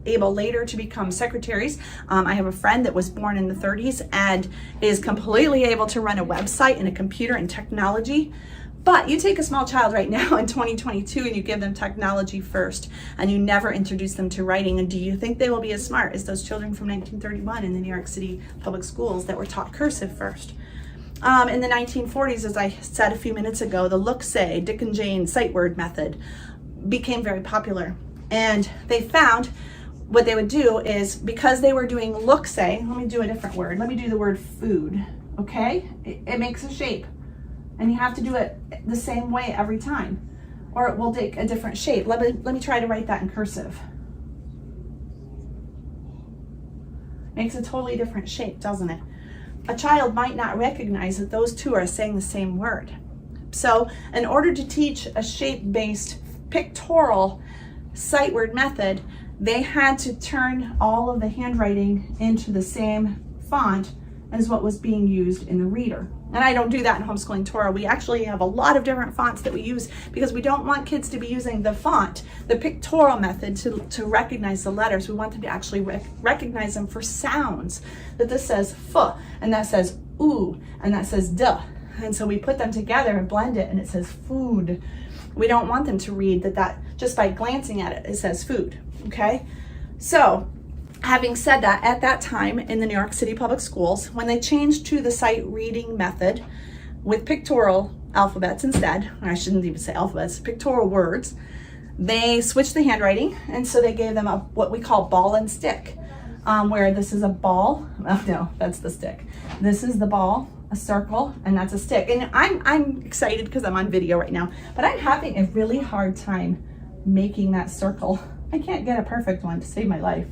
able later to become secretaries. I have a friend that was born in the 30s and is completely able to run a website and a computer and technology. But you take a small child right now in 2022 and you give them technology first and you never introduce them to writing, and do you think they will be as smart as those children from 1931 in the New York City public schools that were taught cursive first? In the 1940s, as I said a few minutes ago, the look-say, Dick and Jane sight word method became very popular. And they found what they would do is, because they were doing look-say, let me do a different word. Let me do the word food, okay? It makes a shape. And you have to do it the same way every time, or it will take a different shape. Let me try to write that in cursive. Makes a totally different shape, doesn't it? A child might not recognize that those two are saying the same word. So in order to teach a shape-based pictorial sight word method, they had to turn all of the handwriting into the same font as what was being used in the reader. And I don't do that in Homeschooling Torah. We actually have a lot of different fonts that we use because we don't want kids to be using the font, the pictorial method, to recognize the letters. We want them to actually recognize them for sounds. That this says f, and that says oo, and that says duh. And so we put them together and blend it, and it says food. We don't want them to read that just by glancing at it, it says food, okay? So, having said that, at that time in the New York City public schools, when they changed to the sight reading method with pictorial alphabets instead, or I shouldn't even say alphabets, pictorial words, they switched the handwriting, and so they gave them what we call ball and stick, where this is a ball, oh no, that's the stick. This is the ball, a circle, and that's a stick. And I'm excited because I'm on video right now, but I'm having a really hard time making that circle. I can't get a perfect one to save my life.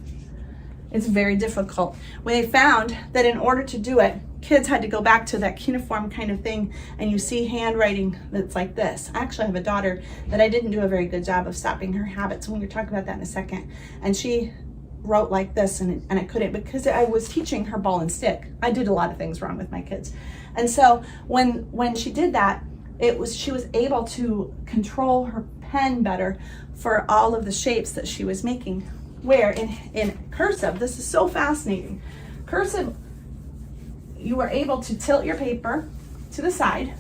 It's very difficult. When they found that in order to do it, kids had to go back to that cuneiform kind of thing, and you see handwriting that's like this. I actually have a daughter that I didn't do a very good job of stopping her habits. We're going to talk about that in a second. And she wrote like this, and I couldn't, because I was teaching her ball and stick. I did a lot of things wrong with my kids. And so when she did that, she was able to control her pen better for all of the shapes that she was making. Where in cursive, this is so fascinating. Cursive, you were able to tilt your paper to the side,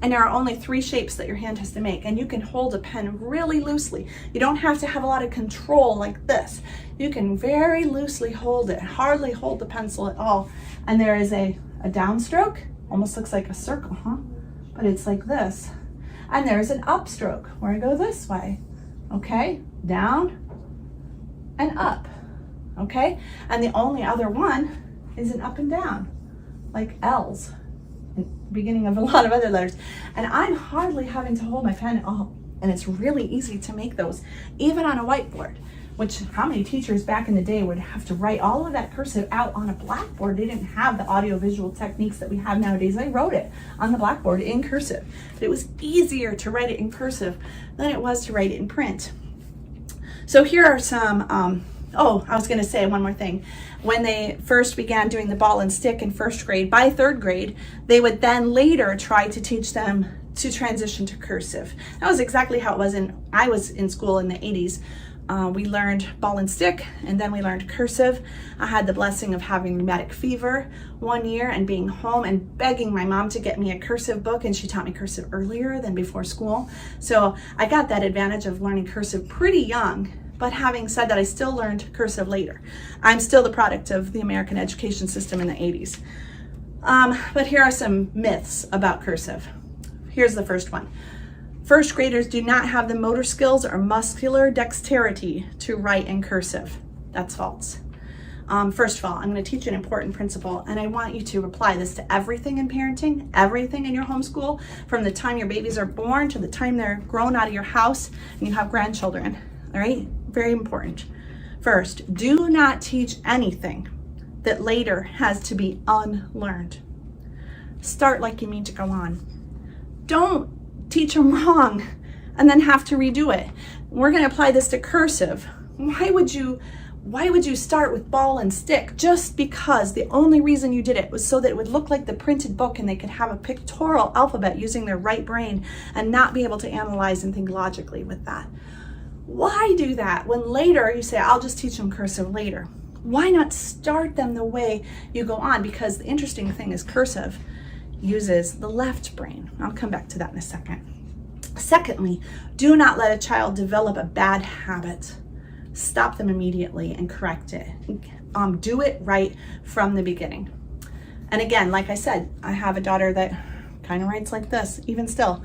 and there are only 3 shapes that your hand has to make, and you can hold a pen really loosely. You don't have to have a lot of control like this. You can very loosely hold it, hardly hold the pencil at all. And there is a downstroke, almost looks like a circle, huh? But it's like this. And there's an upstroke, where I go this way, okay? Down and up, okay? And the only other one is an up and down, like L's, beginning of a lot of other letters. And I'm hardly having to hold my pen at all. And it's really easy to make those, even on a whiteboard, which how many teachers back in the day would have to write all of that cursive out on a blackboard? They didn't have the audiovisual techniques that we have nowadays. I wrote it on the blackboard in cursive. But it was easier to write it in cursive than it was to write it in print. So here are some, I was going to say one more thing. When they first began doing the ball and stick in first grade, by third grade, they would then later try to teach them to transition to cursive. That was exactly how it was I was in school in the 80s. We learned ball and stick, and then we learned cursive. I had the blessing of having rheumatic fever one year and being home and begging my mom to get me a cursive book, and she taught me cursive earlier than before school. So I got that advantage of learning cursive pretty young. But having said that, I still learned cursive later. I'm still the product of the American education system in the 80s. But here are some myths about cursive. Here's the first one. First graders do not have the motor skills or muscular dexterity to write in cursive. That's false. First of all, I'm going to teach you an important principle, and I want you to apply this to everything in parenting, everything in your homeschool, from the time your babies are born to the time they're grown out of your house and you have grandchildren. All right? Very important. First, do not teach anything that later has to be unlearned. Start like you mean to go on. Don't teach them wrong and then have to redo it. We're going to apply this to cursive. Why would you start with ball and stick just because the only reason you did it was so that it would look like the printed book and they could have a pictorial alphabet using their right brain and not be able to analyze and think logically with that? Why do that when later you say, I'll just teach them cursive later? Why not start them the way you go on? Because the interesting thing is cursive uses the left brain. I'll come back to that in a second. Secondly, do not let a child develop a bad habit. Stop them immediately and correct it. Do it right from the beginning. And again, like I said, I have a daughter that kind of writes like this, even still.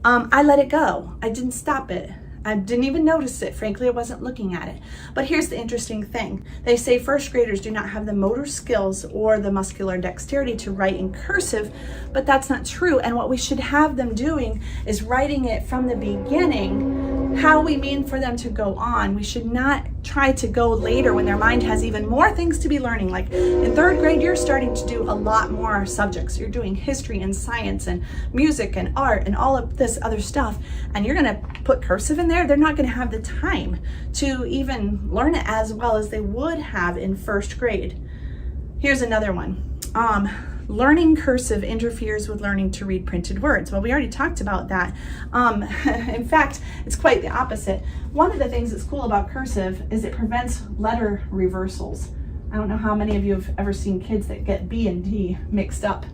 I let it go. I didn't stop it. I didn't even notice it. Frankly, I wasn't looking at it. But here's the interesting thing. They say first graders do not have the motor skills or the muscular dexterity to write in cursive, but that's not true. And what we should have them doing is writing it from the beginning, how we mean for them to go on. We should not try to go later when their mind has even more things to be learning. Like in third grade, you're starting to do a lot more subjects. You're doing history and science and music and art and all of this other stuff. And you're going to put cursive in there. They're not going to have the time to even learn it as well as they would have in first grade. Here's another one. Learning cursive interferes with learning to read printed words. Well, we already talked about that. In fact, it's quite the opposite. One of the things that's cool about cursive is it prevents letter reversals. I don't know how many of you have ever seen kids that get B and D mixed up.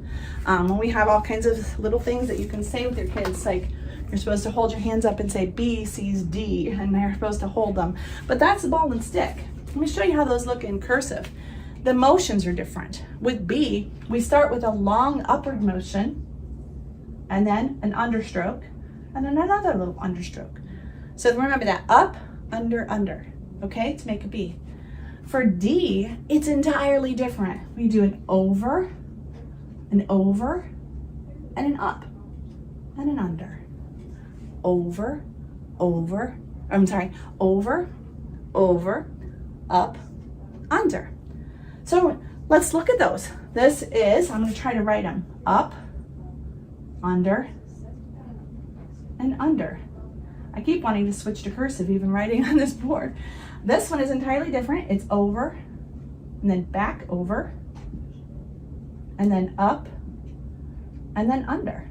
We have all kinds of little things that you can say with your kids, like you're supposed to hold your hands up and say B sees D, and they're supposed to hold them. But that's the ball and stick. Let me show you how those look in cursive. The motions are different. With B, we start with a long upward motion, and then an understroke, and then another little understroke. So remember that, up, under, okay, to make a B. For D, it's entirely different. We do an over, and an up, and an under. Over, up, under. So let's look at those. This is, I'm going to try to write them, up, under, and under. I keep wanting to switch to cursive, even writing on this board. This one is entirely different. It's over, and then back over, and then up, and then under.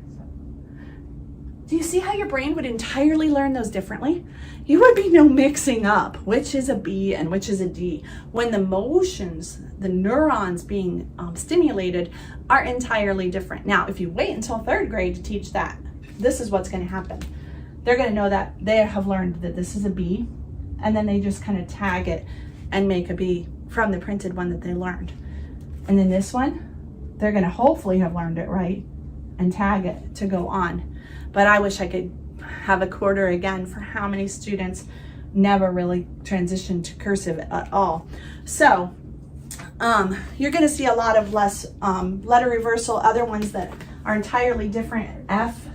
Do you see how your brain would entirely learn those differently? You would be no mixing up which is a B and which is a D when the motions, the neurons being stimulated are entirely different. Now, if you wait until third grade to teach that, this is what's going to happen. They're going to know that they have learned that this is a B, and then they just kind of tag it and make a B from the printed one that they learned. And then this one, they're going to hopefully have learned it right and tag it to go on. But I wish I could have a quarter again for how many students never really transitioned to cursive at all. So you're going to see a lot of less letter reversal. Other ones that are entirely different, F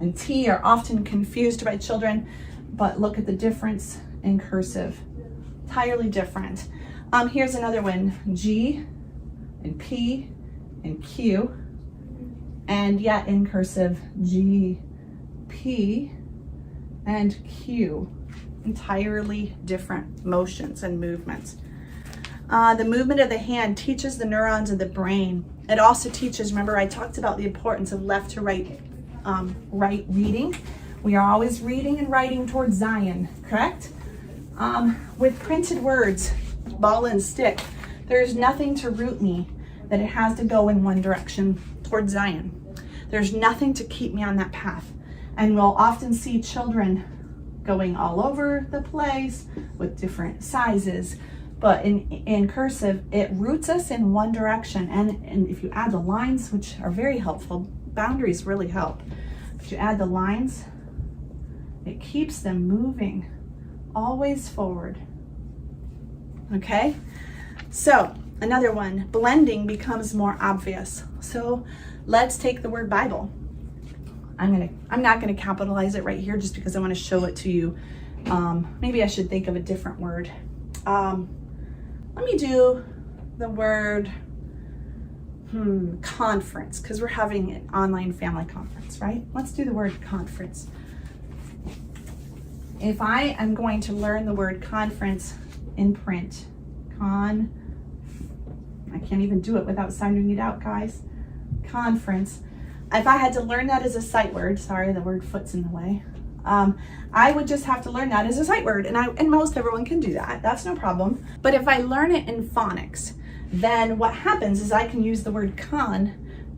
and T, are often confused by children, but look at the difference in cursive. Entirely different. Here's another one, G and P and Q. And yet in cursive, G, P, and Q. Entirely different motions and movements. The movement of the hand teaches the neurons of the brain. It also teaches, remember I talked about the importance of left to right, right reading. We are always reading and writing towards Zion, correct? With printed words, ball and stick, there's nothing to root me that it has to go in one direction towards Zion. There's nothing to keep me on that path. And we'll often see children going all over the place with different sizes. But in cursive, it roots us in one direction. And if you add the lines, which are very helpful, boundaries really help. But you add the lines, it keeps them moving always forward. Okay? So another one, blending becomes more obvious. So let's take the word Bible. I'm not gonna capitalize it right here just because I want to show it to you. Maybe I should think of a different word. Let me do the word conference, because we're having an online family conference, right? Let's do the word conference. If I am going to learn the word conference in print, I can't even do it without sounding it out, guys. Conference. If I had to learn that as a sight word, sorry, the word foot's in the way. I would just have to learn that as a sight word, and most everyone can do that. That's no problem. But if I learn it in phonics, then what happens is I can use the word con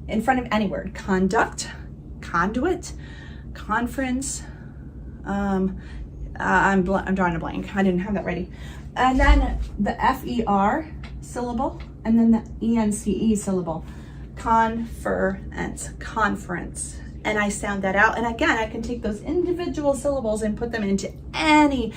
in front of any word. Conduct, conduit, conference. I'm drawing a blank. I didn't have that ready. And then the FER syllable, and then the ENCE syllable. Conference, conference. And I sound that out. And again, I can take those individual syllables and put them into any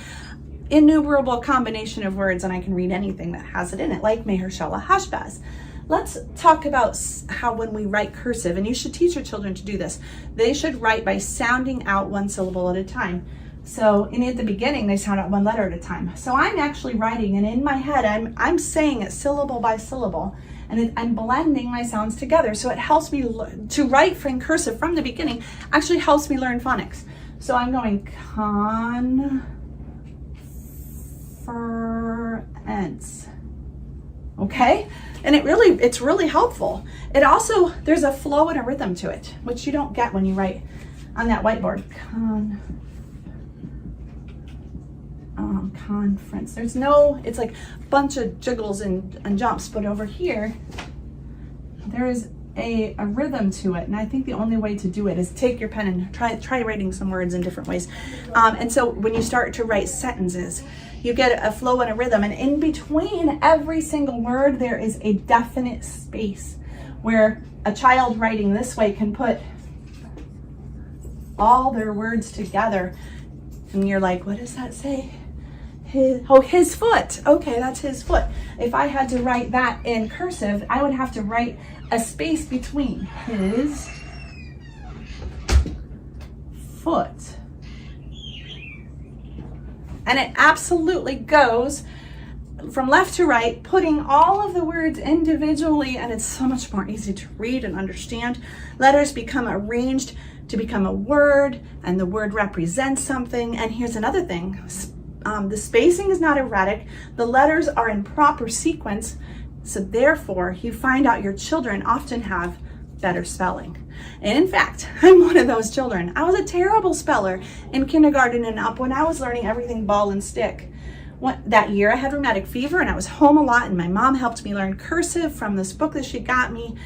innumerable combination of words, and I can read anything that has it in it, like Meher Hashbaz. Let's talk about how when we write cursive, and you should teach your children to do this, they should write by sounding out one syllable at a time. So at the beginning, they sound out one letter at a time. So I'm actually writing, and in my head, I'm saying it syllable by syllable, and I'm blending my sounds together. So it helps me to write in cursive from the beginning, actually helps me learn phonics. So I'm going conference, okay? And it's really helpful. It also, there's a flow and a rhythm to it, which you don't get when you write on that whiteboard. Conference. It's like a bunch of jiggles and jumps, but over here, there is a rhythm to it. And I think the only way to do it is take your pen and try writing some words in different ways. And so when you start to write sentences, you get a flow and a rhythm. And in between every single word, there is a definite space where a child writing this way can put all their words together. And you're like, what does that say? His foot. Okay, that's his foot. If I had to write that in cursive, I would have to write a space between his foot. And it absolutely goes from left to right, putting all of the words individually, and it's so much more easy to read and understand. Letters become arranged to become a word, and the word represents something. And here's another thing. The spacing is not erratic. The letters are in proper sequence. So therefore, you find out your children often have better spelling. And in fact, I'm one of those children. I was a terrible speller in kindergarten and up when I was learning everything ball and stick. That year I had rheumatic fever and I was home a lot, and my mom helped me learn cursive from this book that she got me.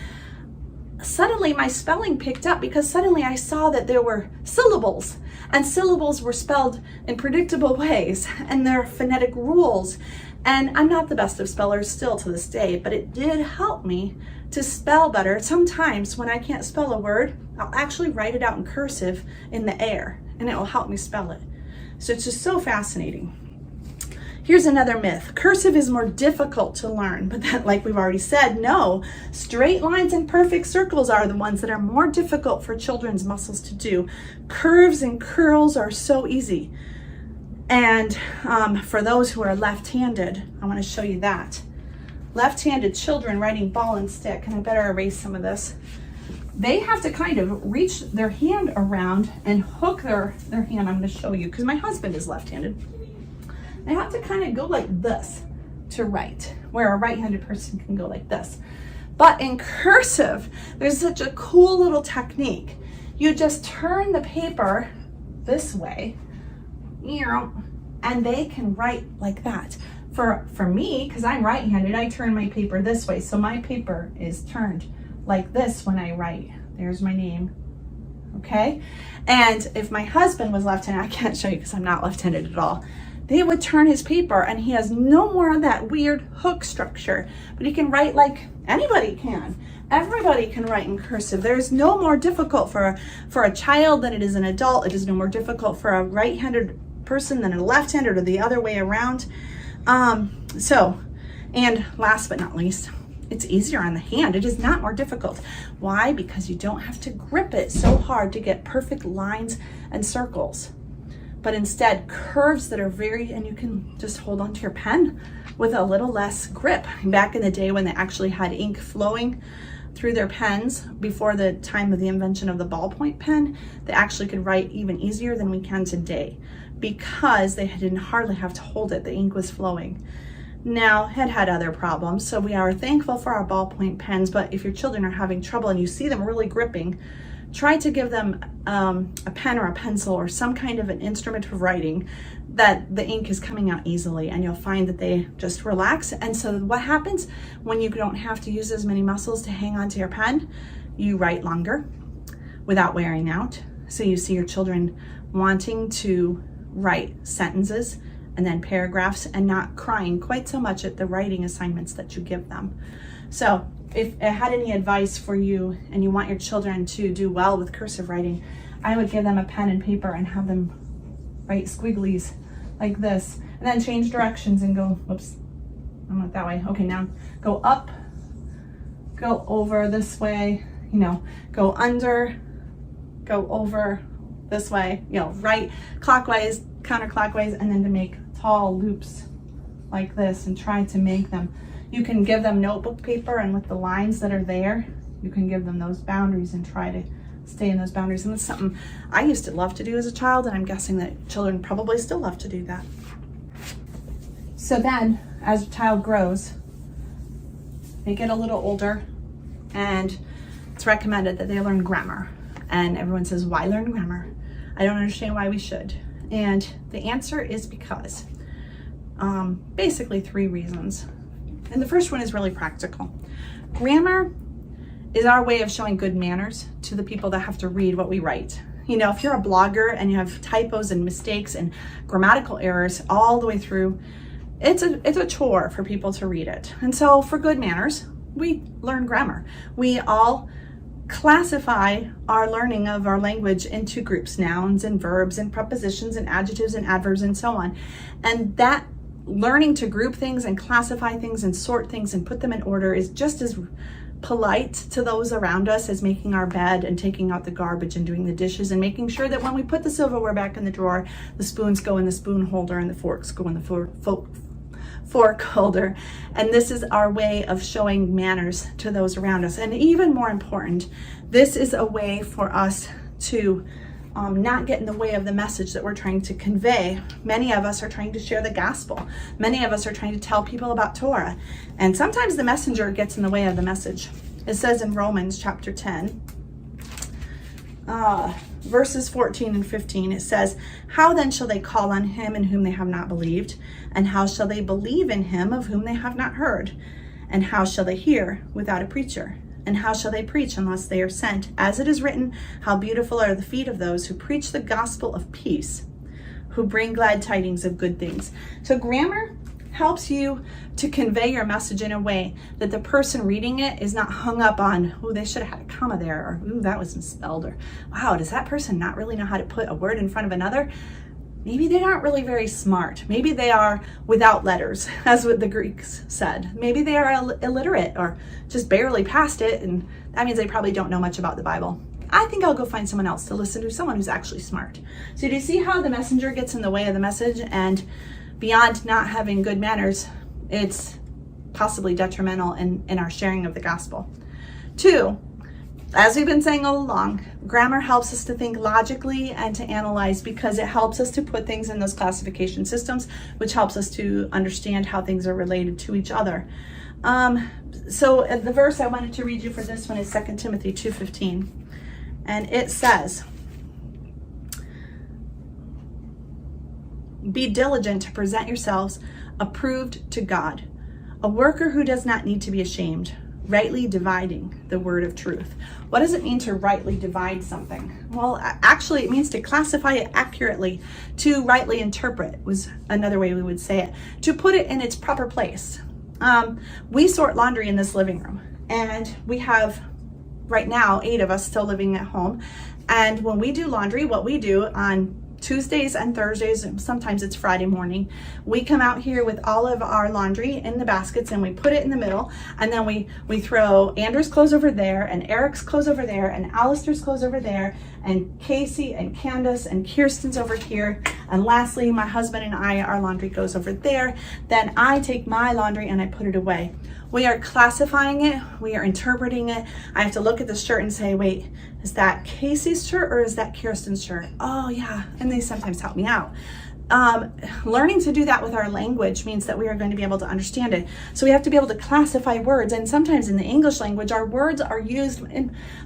Suddenly my spelling picked up because suddenly I saw that there were syllables, and syllables were spelled in predictable ways, and there are phonetic rules. And I'm not the best of spellers still to this day, but it did help me to spell better. Sometimes when I can't spell a word, I'll actually write it out in cursive in the air, and it will help me spell it. So it's just so fascinating. Here's another myth. Cursive is more difficult to learn, but that, like we've already said, no. Straight lines and perfect circles are the ones that are more difficult for children's muscles to do. Curves and curls are so easy. And for those who are left-handed, I want to show you that. Left-handed children writing ball and stick, and I better erase some of this. They have to kind of reach their hand around and hook their hand. I'm going to show you because my husband is left-handed. They have to kind of go like this to write, where a right-handed person can go like this. But in cursive, there's such a cool little technique. You just turn the paper this way, and they can write like that. For me, because I'm right-handed, I turn my paper this way. So my paper is turned like this when I write. There's my name, okay? And if my husband was left-handed, I can't show you because I'm not left-handed at all. They would turn his paper and he has no more of that weird hook structure, but he can write like anybody can. Everybody can write in cursive. There's no more difficult for a child than it is an adult. It is no more difficult for a right-handed person than a left-handed or the other way around. And last but not least, it's easier on the hand. It is not more difficult. Why? Because you don't have to grip it so hard to get perfect lines and circles, but instead curves that are and you can just hold onto your pen with a little less grip. Back in the day when they actually had ink flowing through their pens before the time of the invention of the ballpoint pen, they actually could write even easier than we can today because they didn't hardly have to hold it. The ink was flowing. Now, it had other problems, so we are thankful for our ballpoint pens, but if your children are having trouble and you see them really gripping, try to give them a pen or a pencil or some kind of an instrument of writing that the ink is coming out easily, and you'll find that they just relax. And so what happens when you don't have to use as many muscles to hang onto your pen? You write longer without wearing out. So you see your children wanting to write sentences and then paragraphs and not crying quite so much at the writing assignments that you give them. So if I had any advice for you and you want your children to do well with cursive writing, I would give them a pen and paper and have them write squigglies like this, and then change directions and go, whoops, I went that way. Okay, now go up, go over this way, go under, go over this way, right clockwise, counterclockwise, and then to make tall loops like this and try to make them. You can give them notebook paper, and with the lines that are there, you can give them those boundaries and try to stay in those boundaries. And that's something I used to love to do as a child, and I'm guessing that children probably still love to do that. So then, as a child grows, they get a little older, and it's recommended that they learn grammar. And everyone says, why learn grammar? I don't understand why we should. And the answer is because basically 3 reasons. And the first one is really practical. Grammar is our way of showing good manners to the people that have to read what we write. If you're a blogger and you have typos and mistakes and grammatical errors all the way through, it's a chore for people to read it. And so for good manners, we learn grammar. We all classify our learning of our language into groups, nouns and verbs and prepositions and adjectives and adverbs and so on. And that learning to group things and classify things and sort things and put them in order is just as polite to those around us as making our bed and taking out the garbage and doing the dishes and making sure that when we put the silverware back in the drawer, the spoons go in the spoon holder and the forks go in the fork holder. And this is our way of showing manners to those around us. And even more important, this is a way for us to not get in the way of the message that we're trying to convey. Many of us are trying to share the gospel. Many of us are trying to tell people about Torah. And sometimes the messenger gets in the way of the message. It says in Romans chapter 10, verses 14 and 15, it says, how then shall they call on him in whom they have not believed? And how shall they believe in him of whom they have not heard? And how shall they hear without a preacher? And how shall they preach unless they are sent? As it is written, how beautiful are the feet of those who preach the gospel of peace, who bring glad tidings of good things. So grammar helps you to convey your message in a way that the person reading it is not hung up on, oh, they should have had a comma there, or ooh, that was misspelled, or wow, does that person not really know how to put a word in front of another? Maybe they aren't really very smart. Maybe they are without letters, as what the Greeks said. Maybe they are illiterate or just barely passed it, and that means they probably don't know much about the Bible. I think I'll go find someone else to listen to, someone who's actually smart. So do you see how the messenger gets in the way of the message? And beyond not having good manners, it's possibly detrimental in our sharing of the gospel. 2, as we've been saying all along, grammar helps us to think logically and to analyze because it helps us to put things in those classification systems, which helps us to understand how things are related to each other. So the verse I wanted to read you for this one is 2 Timothy 2:15. And it says, be diligent to present yourselves approved to God, a worker who does not need to be ashamed, rightly dividing the word of truth. What does it mean to rightly divide something? Well, actually it means to classify it accurately, to rightly interpret was another way we would say it, to put it in its proper place. We sort laundry in this living room, and we have right now 8 of us still living at home. And when we do laundry, what we do on Tuesdays and Thursdays, and sometimes it's Friday morning, we come out here with all of our laundry in the baskets and we put it in the middle, and then we throw Andrew's clothes over there and Eric's clothes over there and Alistair's clothes over there, and Casey and Candace and Kirsten's over here. And lastly, my husband and I, our laundry goes over there. Then I take my laundry and I put it away. We are classifying it, we are interpreting it. I have to look at the shirt and say, wait, is that Casey's shirt or is that Kirsten's shirt? Oh yeah, and they sometimes help me out. Learning to do that with our language means that we are going to be able to understand it. So we have to be able to classify words, and sometimes in the English language, our words are used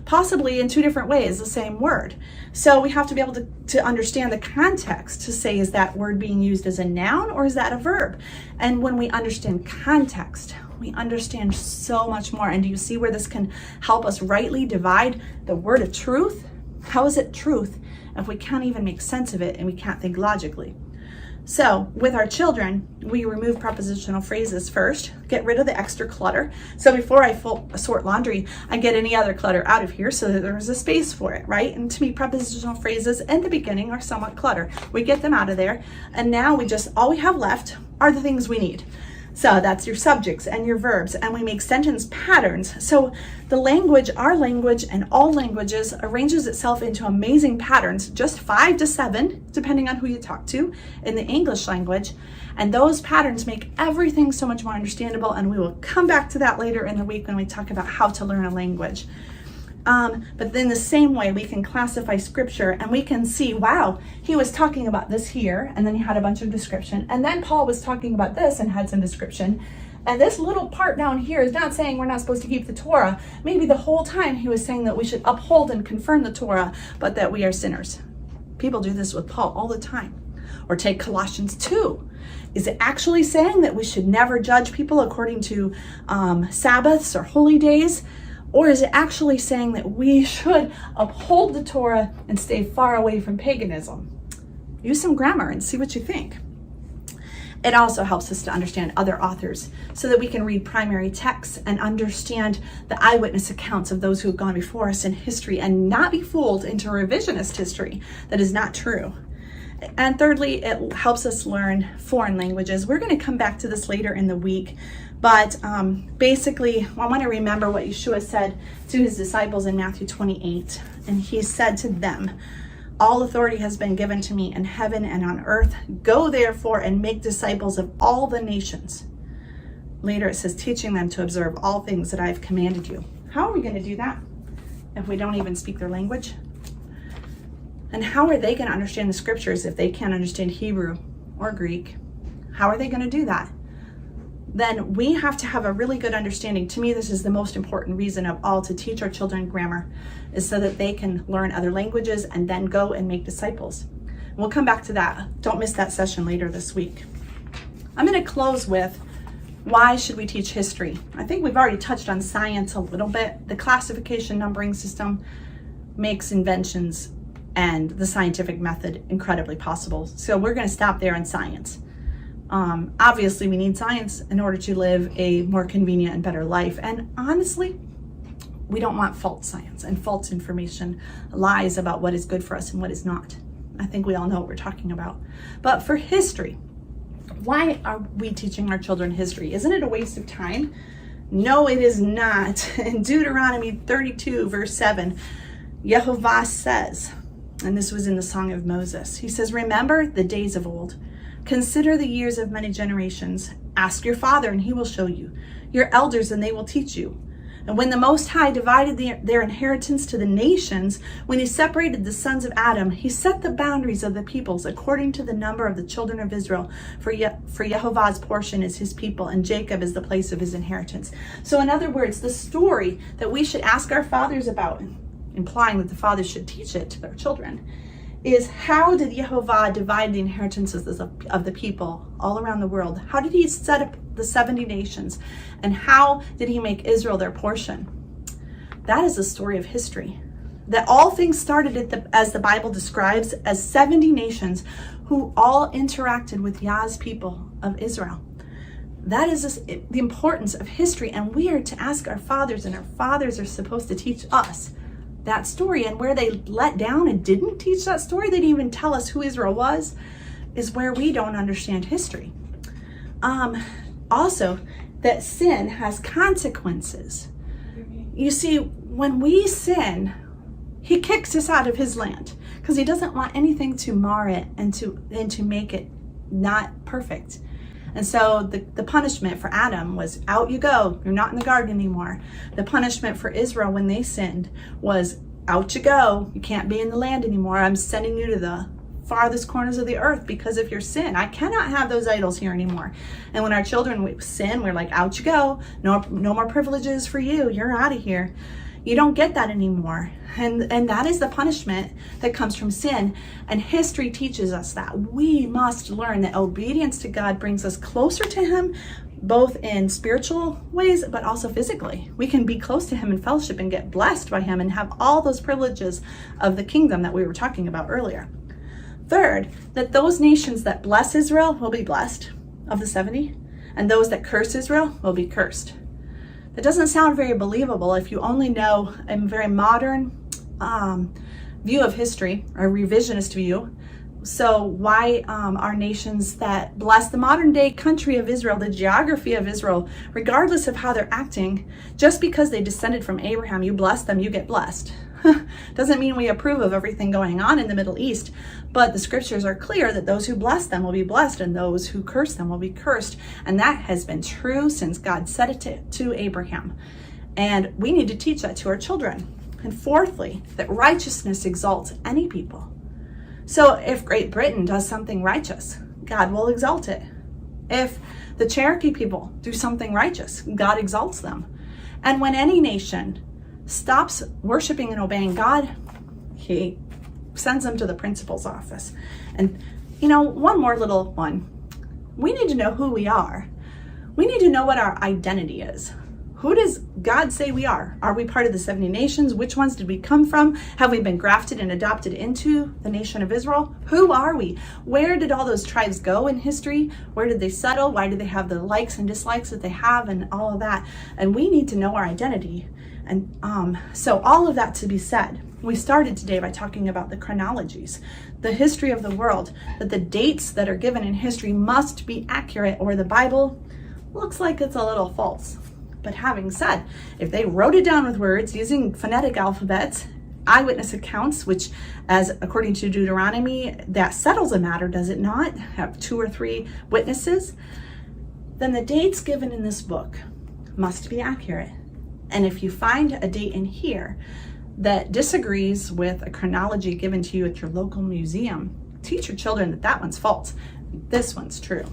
possibly in two different ways, the same word. So we have to be able to understand the context to say, is that word being used as a noun or is that a verb? And when we understand context, we understand so much more. And do you see where this can help us rightly divide the word of truth? How is it truth if we can't even make sense of it and we can't think logically? So with our children, we remove prepositional phrases first, get rid of the extra clutter. So before I sort laundry, I get any other clutter out of here so that there's a space for it, right? And to me, prepositional phrases in the beginning are somewhat clutter. We get them out of there. And now all we have left are the things we need. So that's your subjects and your verbs, and we make sentence patterns. So the language, our language and all languages arranges itself into amazing patterns, just 5 to 7, depending on who you talk to in the English language. And those patterns make everything so much more understandable. And we will come back to that later in the week when we talk about how to learn a language. But in the same way, we can classify scripture and we can see, wow, he was talking about this here, and then he had a bunch of description. And then Paul was talking about this and had some description. And this little part down here is not saying we're not supposed to keep the Torah. Maybe the whole time he was saying that we should uphold and confirm the Torah, but that we are sinners. People do this with Paul all the time. Or take Colossians 2. Is it actually saying that we should never judge people according to Sabbaths or holy days? Or is it actually saying that we should uphold the Torah and stay far away from paganism? Use some grammar and see what you think. It also helps us to understand other authors so that we can read primary texts and understand the eyewitness accounts of those who have gone before us in history and not be fooled into revisionist history that is not true. And thirdly, it helps us learn foreign languages. We're going to come back to this later in the week. But basically, I want to remember what Yeshua said to his disciples in Matthew 28. And he said to them, all authority has been given to me in heaven and on earth. Go therefore and make disciples of all the nations. Later it says, teaching them to observe all things that I have commanded you. How are we going to do that if we don't even speak their language? And how are they going to understand the scriptures if they can't understand Hebrew or Greek? How are they going to do that? Then we have to have a really good understanding. To me, this is the most important reason of all to teach our children grammar, is so that they can learn other languages and then go and make disciples. And we'll come back to that. Don't miss that session later this week. I'm going to close with, why should we teach history? I think we've already touched on science a little bit. The classification numbering system makes inventions and the scientific method incredibly possible. So we're going to stop there on science. Obviously, we need science in order to live a more convenient and better life. And honestly, we don't want false science and false information, lies about what is good for us and what is not. I think we all know what we're talking about. But for history, why are we teaching our children history? Isn't it a waste of time? No, it is not. In Deuteronomy 32, verse 7, YHVH says, and this was in the Song of Moses, he says, remember the days of old. Consider the years of many generations. Ask your father and he will show you. Your elders and they will teach you. And when the Most High divided their inheritance to the nations, when he separated the sons of Adam, he set the boundaries of the peoples according to the number of the children of Israel. For YHVH's portion is his people, and Jacob is the place of his inheritance. So in other words, the story that we should ask our fathers about, implying that the fathers should teach it to their children, is how did YHVH divide the inheritances of the people all around the world? How did he set up the 70 nations? And how did he make Israel their portion? That is the story of history. That all things started as the Bible describes, as 70 nations who all interacted with Yah's people of Israel. That is the importance of history. And we are to ask our fathers, and our fathers are supposed to teach us that story. And where they let down and didn't teach that story, they didn't even tell us who Israel was, is where we don't understand history. Also, that sin has consequences. You see, when we sin, He kicks us out of his land because he doesn't want anything to mar it and to make it not perfect. And so the punishment for Adam was out you go. You're not in the garden anymore. The punishment for Israel when they sinned was out you go. You can't be in the land anymore. I'm sending you to the farthest corners of the earth because of your sin. I cannot have those idols here anymore. And when our children sin, we're like, out you go. No more privileges for you. You're out of here. You don't get that anymore. And that is the punishment that comes from sin. And history teaches us that. We must learn that obedience to God brings us closer to him, both in spiritual ways, but also physically. We can be close to him in fellowship and get blessed by him and have all those privileges of the kingdom that we were talking about earlier. Third, that those nations that bless Israel will be blessed of the 70, and those that curse Israel will be cursed. That doesn't sound very believable if you only know a very modern view of history, or revisionist view. So why are nations that bless the modern day country of Israel, the geography of Israel, regardless of how they're acting, just because they descended from Abraham, you bless them, you get blessed. Doesn't mean we approve of everything going on in the Middle East, but the scriptures are clear that those who bless them will be blessed and those who curse them will be cursed. And that has been true since God said it to Abraham. And we need to teach that to our children. And fourthly, that righteousness exalts any people. So if Great Britain does something righteous, God will exalt it. If the Cherokee people do something righteous, God exalts them. And when any nation stops worshiping and obeying God, he sends them to the principal's office. And one more little one. We need to know who we are. We need to know what our identity is. Who does God say we are? Are we part of the 70 nations? Which ones did we come from? Have we been grafted and adopted into the nation of Israel? Who are we? Where did all those tribes go in history? Where did they settle? Why do they have the likes and dislikes that they have and all of that? And we need to know our identity. And so all of that to be said, we started today by talking about the chronologies, the history of the world, that the dates that are given in history must be accurate or the Bible looks like it's a little false. But having said, if they wrote it down with words using phonetic alphabets, eyewitness accounts, which as according to Deuteronomy, that settles a matter, does it not? Have 2 or 3 witnesses, then the dates given in this book must be accurate. And if you find a date in here that disagrees with a chronology given to you at your local museum, teach your children that that one's false. This one's true.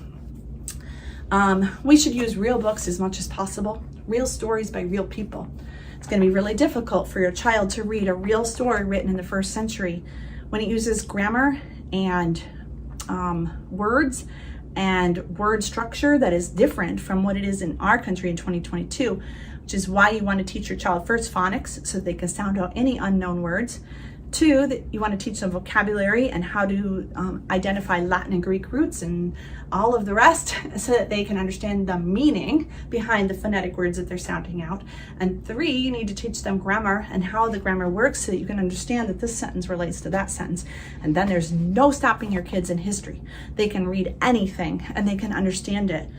We should use real books as much as possible, real stories by real people. It's going to be really difficult for your child to read a real story written in the 1st century when it uses grammar and words and word structure that is different from what it is in our country in 2022, which is why you want to teach your child first phonics so that they can sound out any unknown words. 2, that you want to teach them vocabulary and how to identify Latin and Greek roots and all of the rest so that they can understand the meaning behind the phonetic words that they're sounding out. And 3, you need to teach them grammar and how the grammar works so that you can understand that this sentence relates to that sentence. And then there's no stopping your kids in history. They can read anything and they can understand it.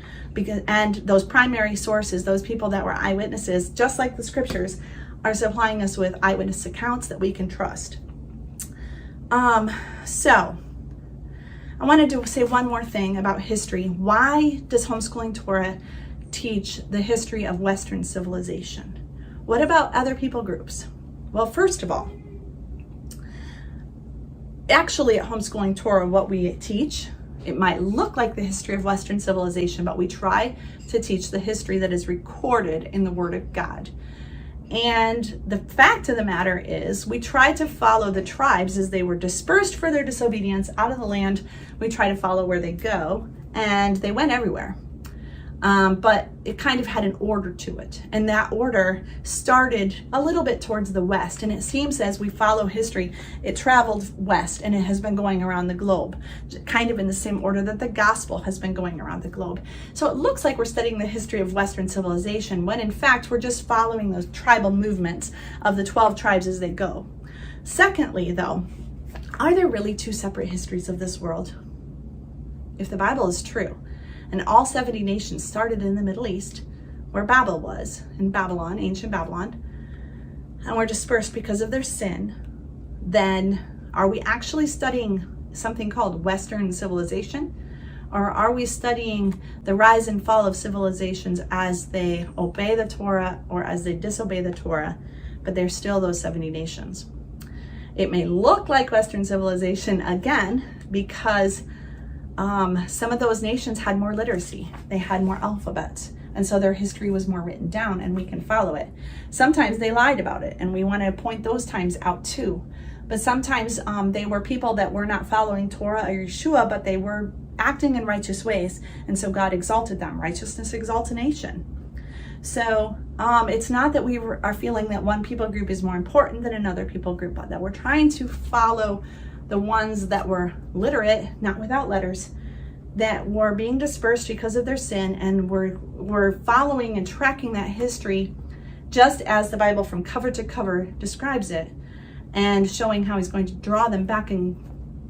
And those primary sources, those people that were eyewitnesses, just like the scriptures, are supplying us with eyewitness accounts that we can trust. So I wanted to say one more thing about history. Why does Homeschooling Torah teach the history of Western civilization? What about other people groups? Well, first of all, actually at Homeschooling Torah, what we teach, it might look like the history of Western civilization, but we try to teach the history that is recorded in the Word of God. And the fact of the matter is, we try to follow the tribes as they were dispersed for their disobedience out of the land. We try to follow where they go, and they went everywhere. But it kind of had an order to it. And that order started a little bit towards the west. And it seems as we follow history, it traveled west and it has been going around the globe, kind of in the same order that the gospel has been going around the globe. So it looks like we're studying the history of Western civilization, when in fact we're just following those tribal movements of the 12 tribes as they go. Secondly, though, are there really 2 separate histories of this world? If the Bible is true, and all 70 nations started in the Middle East, where Babel was, in Babylon, ancient Babylon, and were dispersed because of their sin, then are we actually studying something called Western civilization? Or are we studying the rise and fall of civilizations as they obey the Torah or as they disobey the Torah, but they're still those 70 nations? It may look like Western civilization again because some of those nations had more literacy. They had more alphabets. And so their history was more written down and we can follow it. Sometimes they lied about it and we want to point those times out too. But sometimes they were people that were not following Torah or Yeshua, but they were acting in righteous ways. And so God exalted them. Righteousness exalts a nation. So it's not that we are feeling that one people group is more important than another people group, but that we're trying to follow the ones that were literate, not without letters, that were being dispersed because of their sin, and we're following and tracking that history just as the Bible from cover to cover describes it, and showing how he's going to draw them back and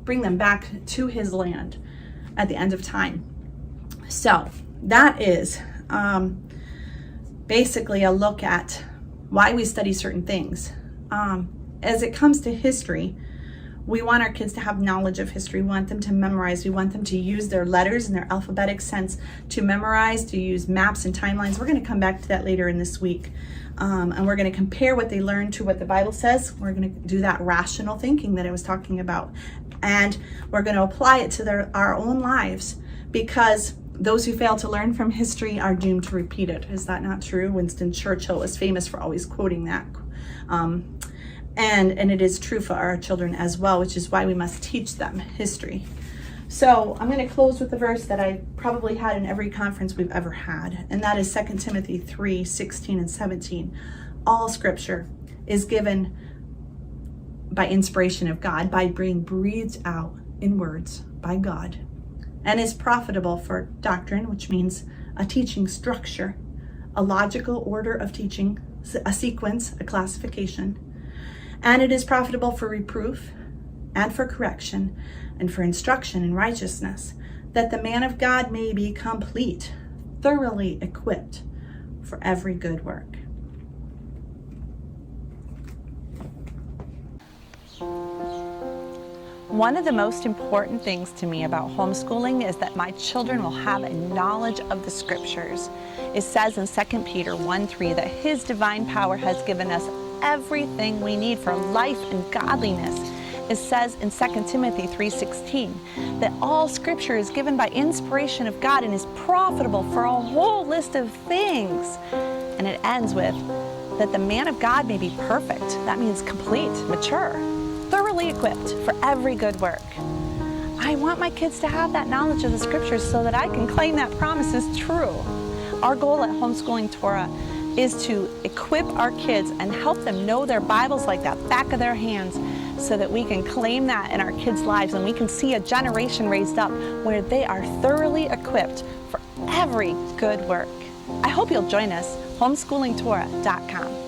bring them back to his land at the end of time. So that is basically a look at why we study certain things. As it comes to history, we want our kids to have knowledge of history. We want them to memorize. We want them to use their letters and their alphabetic sense to memorize, to use maps and timelines. We're going to come back to that later in this week. And we're going to compare what they learn to what the Bible says. We're going to do that rational thinking that I was talking about. And we're going to apply it to our own lives, because those who fail to learn from history are doomed to repeat it. Is that not true? Winston Churchill is famous for always quoting that. And it is true for our children as well, which is why we must teach them history. So I'm going to close with a verse that I probably had in every conference we've ever had, and that is 2 Timothy 3:16 and 17. All scripture is given by inspiration of God, by being breathed out in words by God, and is profitable for doctrine, which means a teaching structure, a logical order of teaching, a sequence, a classification. And it is profitable for reproof and for correction and for instruction in righteousness, that the man of God may be complete, thoroughly equipped for every good work. One of the most important things to me about homeschooling is that my children will have a knowledge of the scriptures. It says in 2 Peter 1:3 that his divine power has given us everything we need for life and godliness. It says in 2 Timothy 3:16 that all scripture is given by inspiration of God and is profitable for a whole list of things. And it ends with that the man of God may be perfect. That means complete, mature, thoroughly equipped for every good work. I want my kids to have that knowledge of the scriptures so that I can claim that promise is true. Our goal at Homeschooling Torah is to equip our kids and help them know their Bibles like that back of their hands, so that we can claim that in our kids' lives and we can see a generation raised up where they are thoroughly equipped for every good work. I hope you'll join us, homeschoolingtorah.com.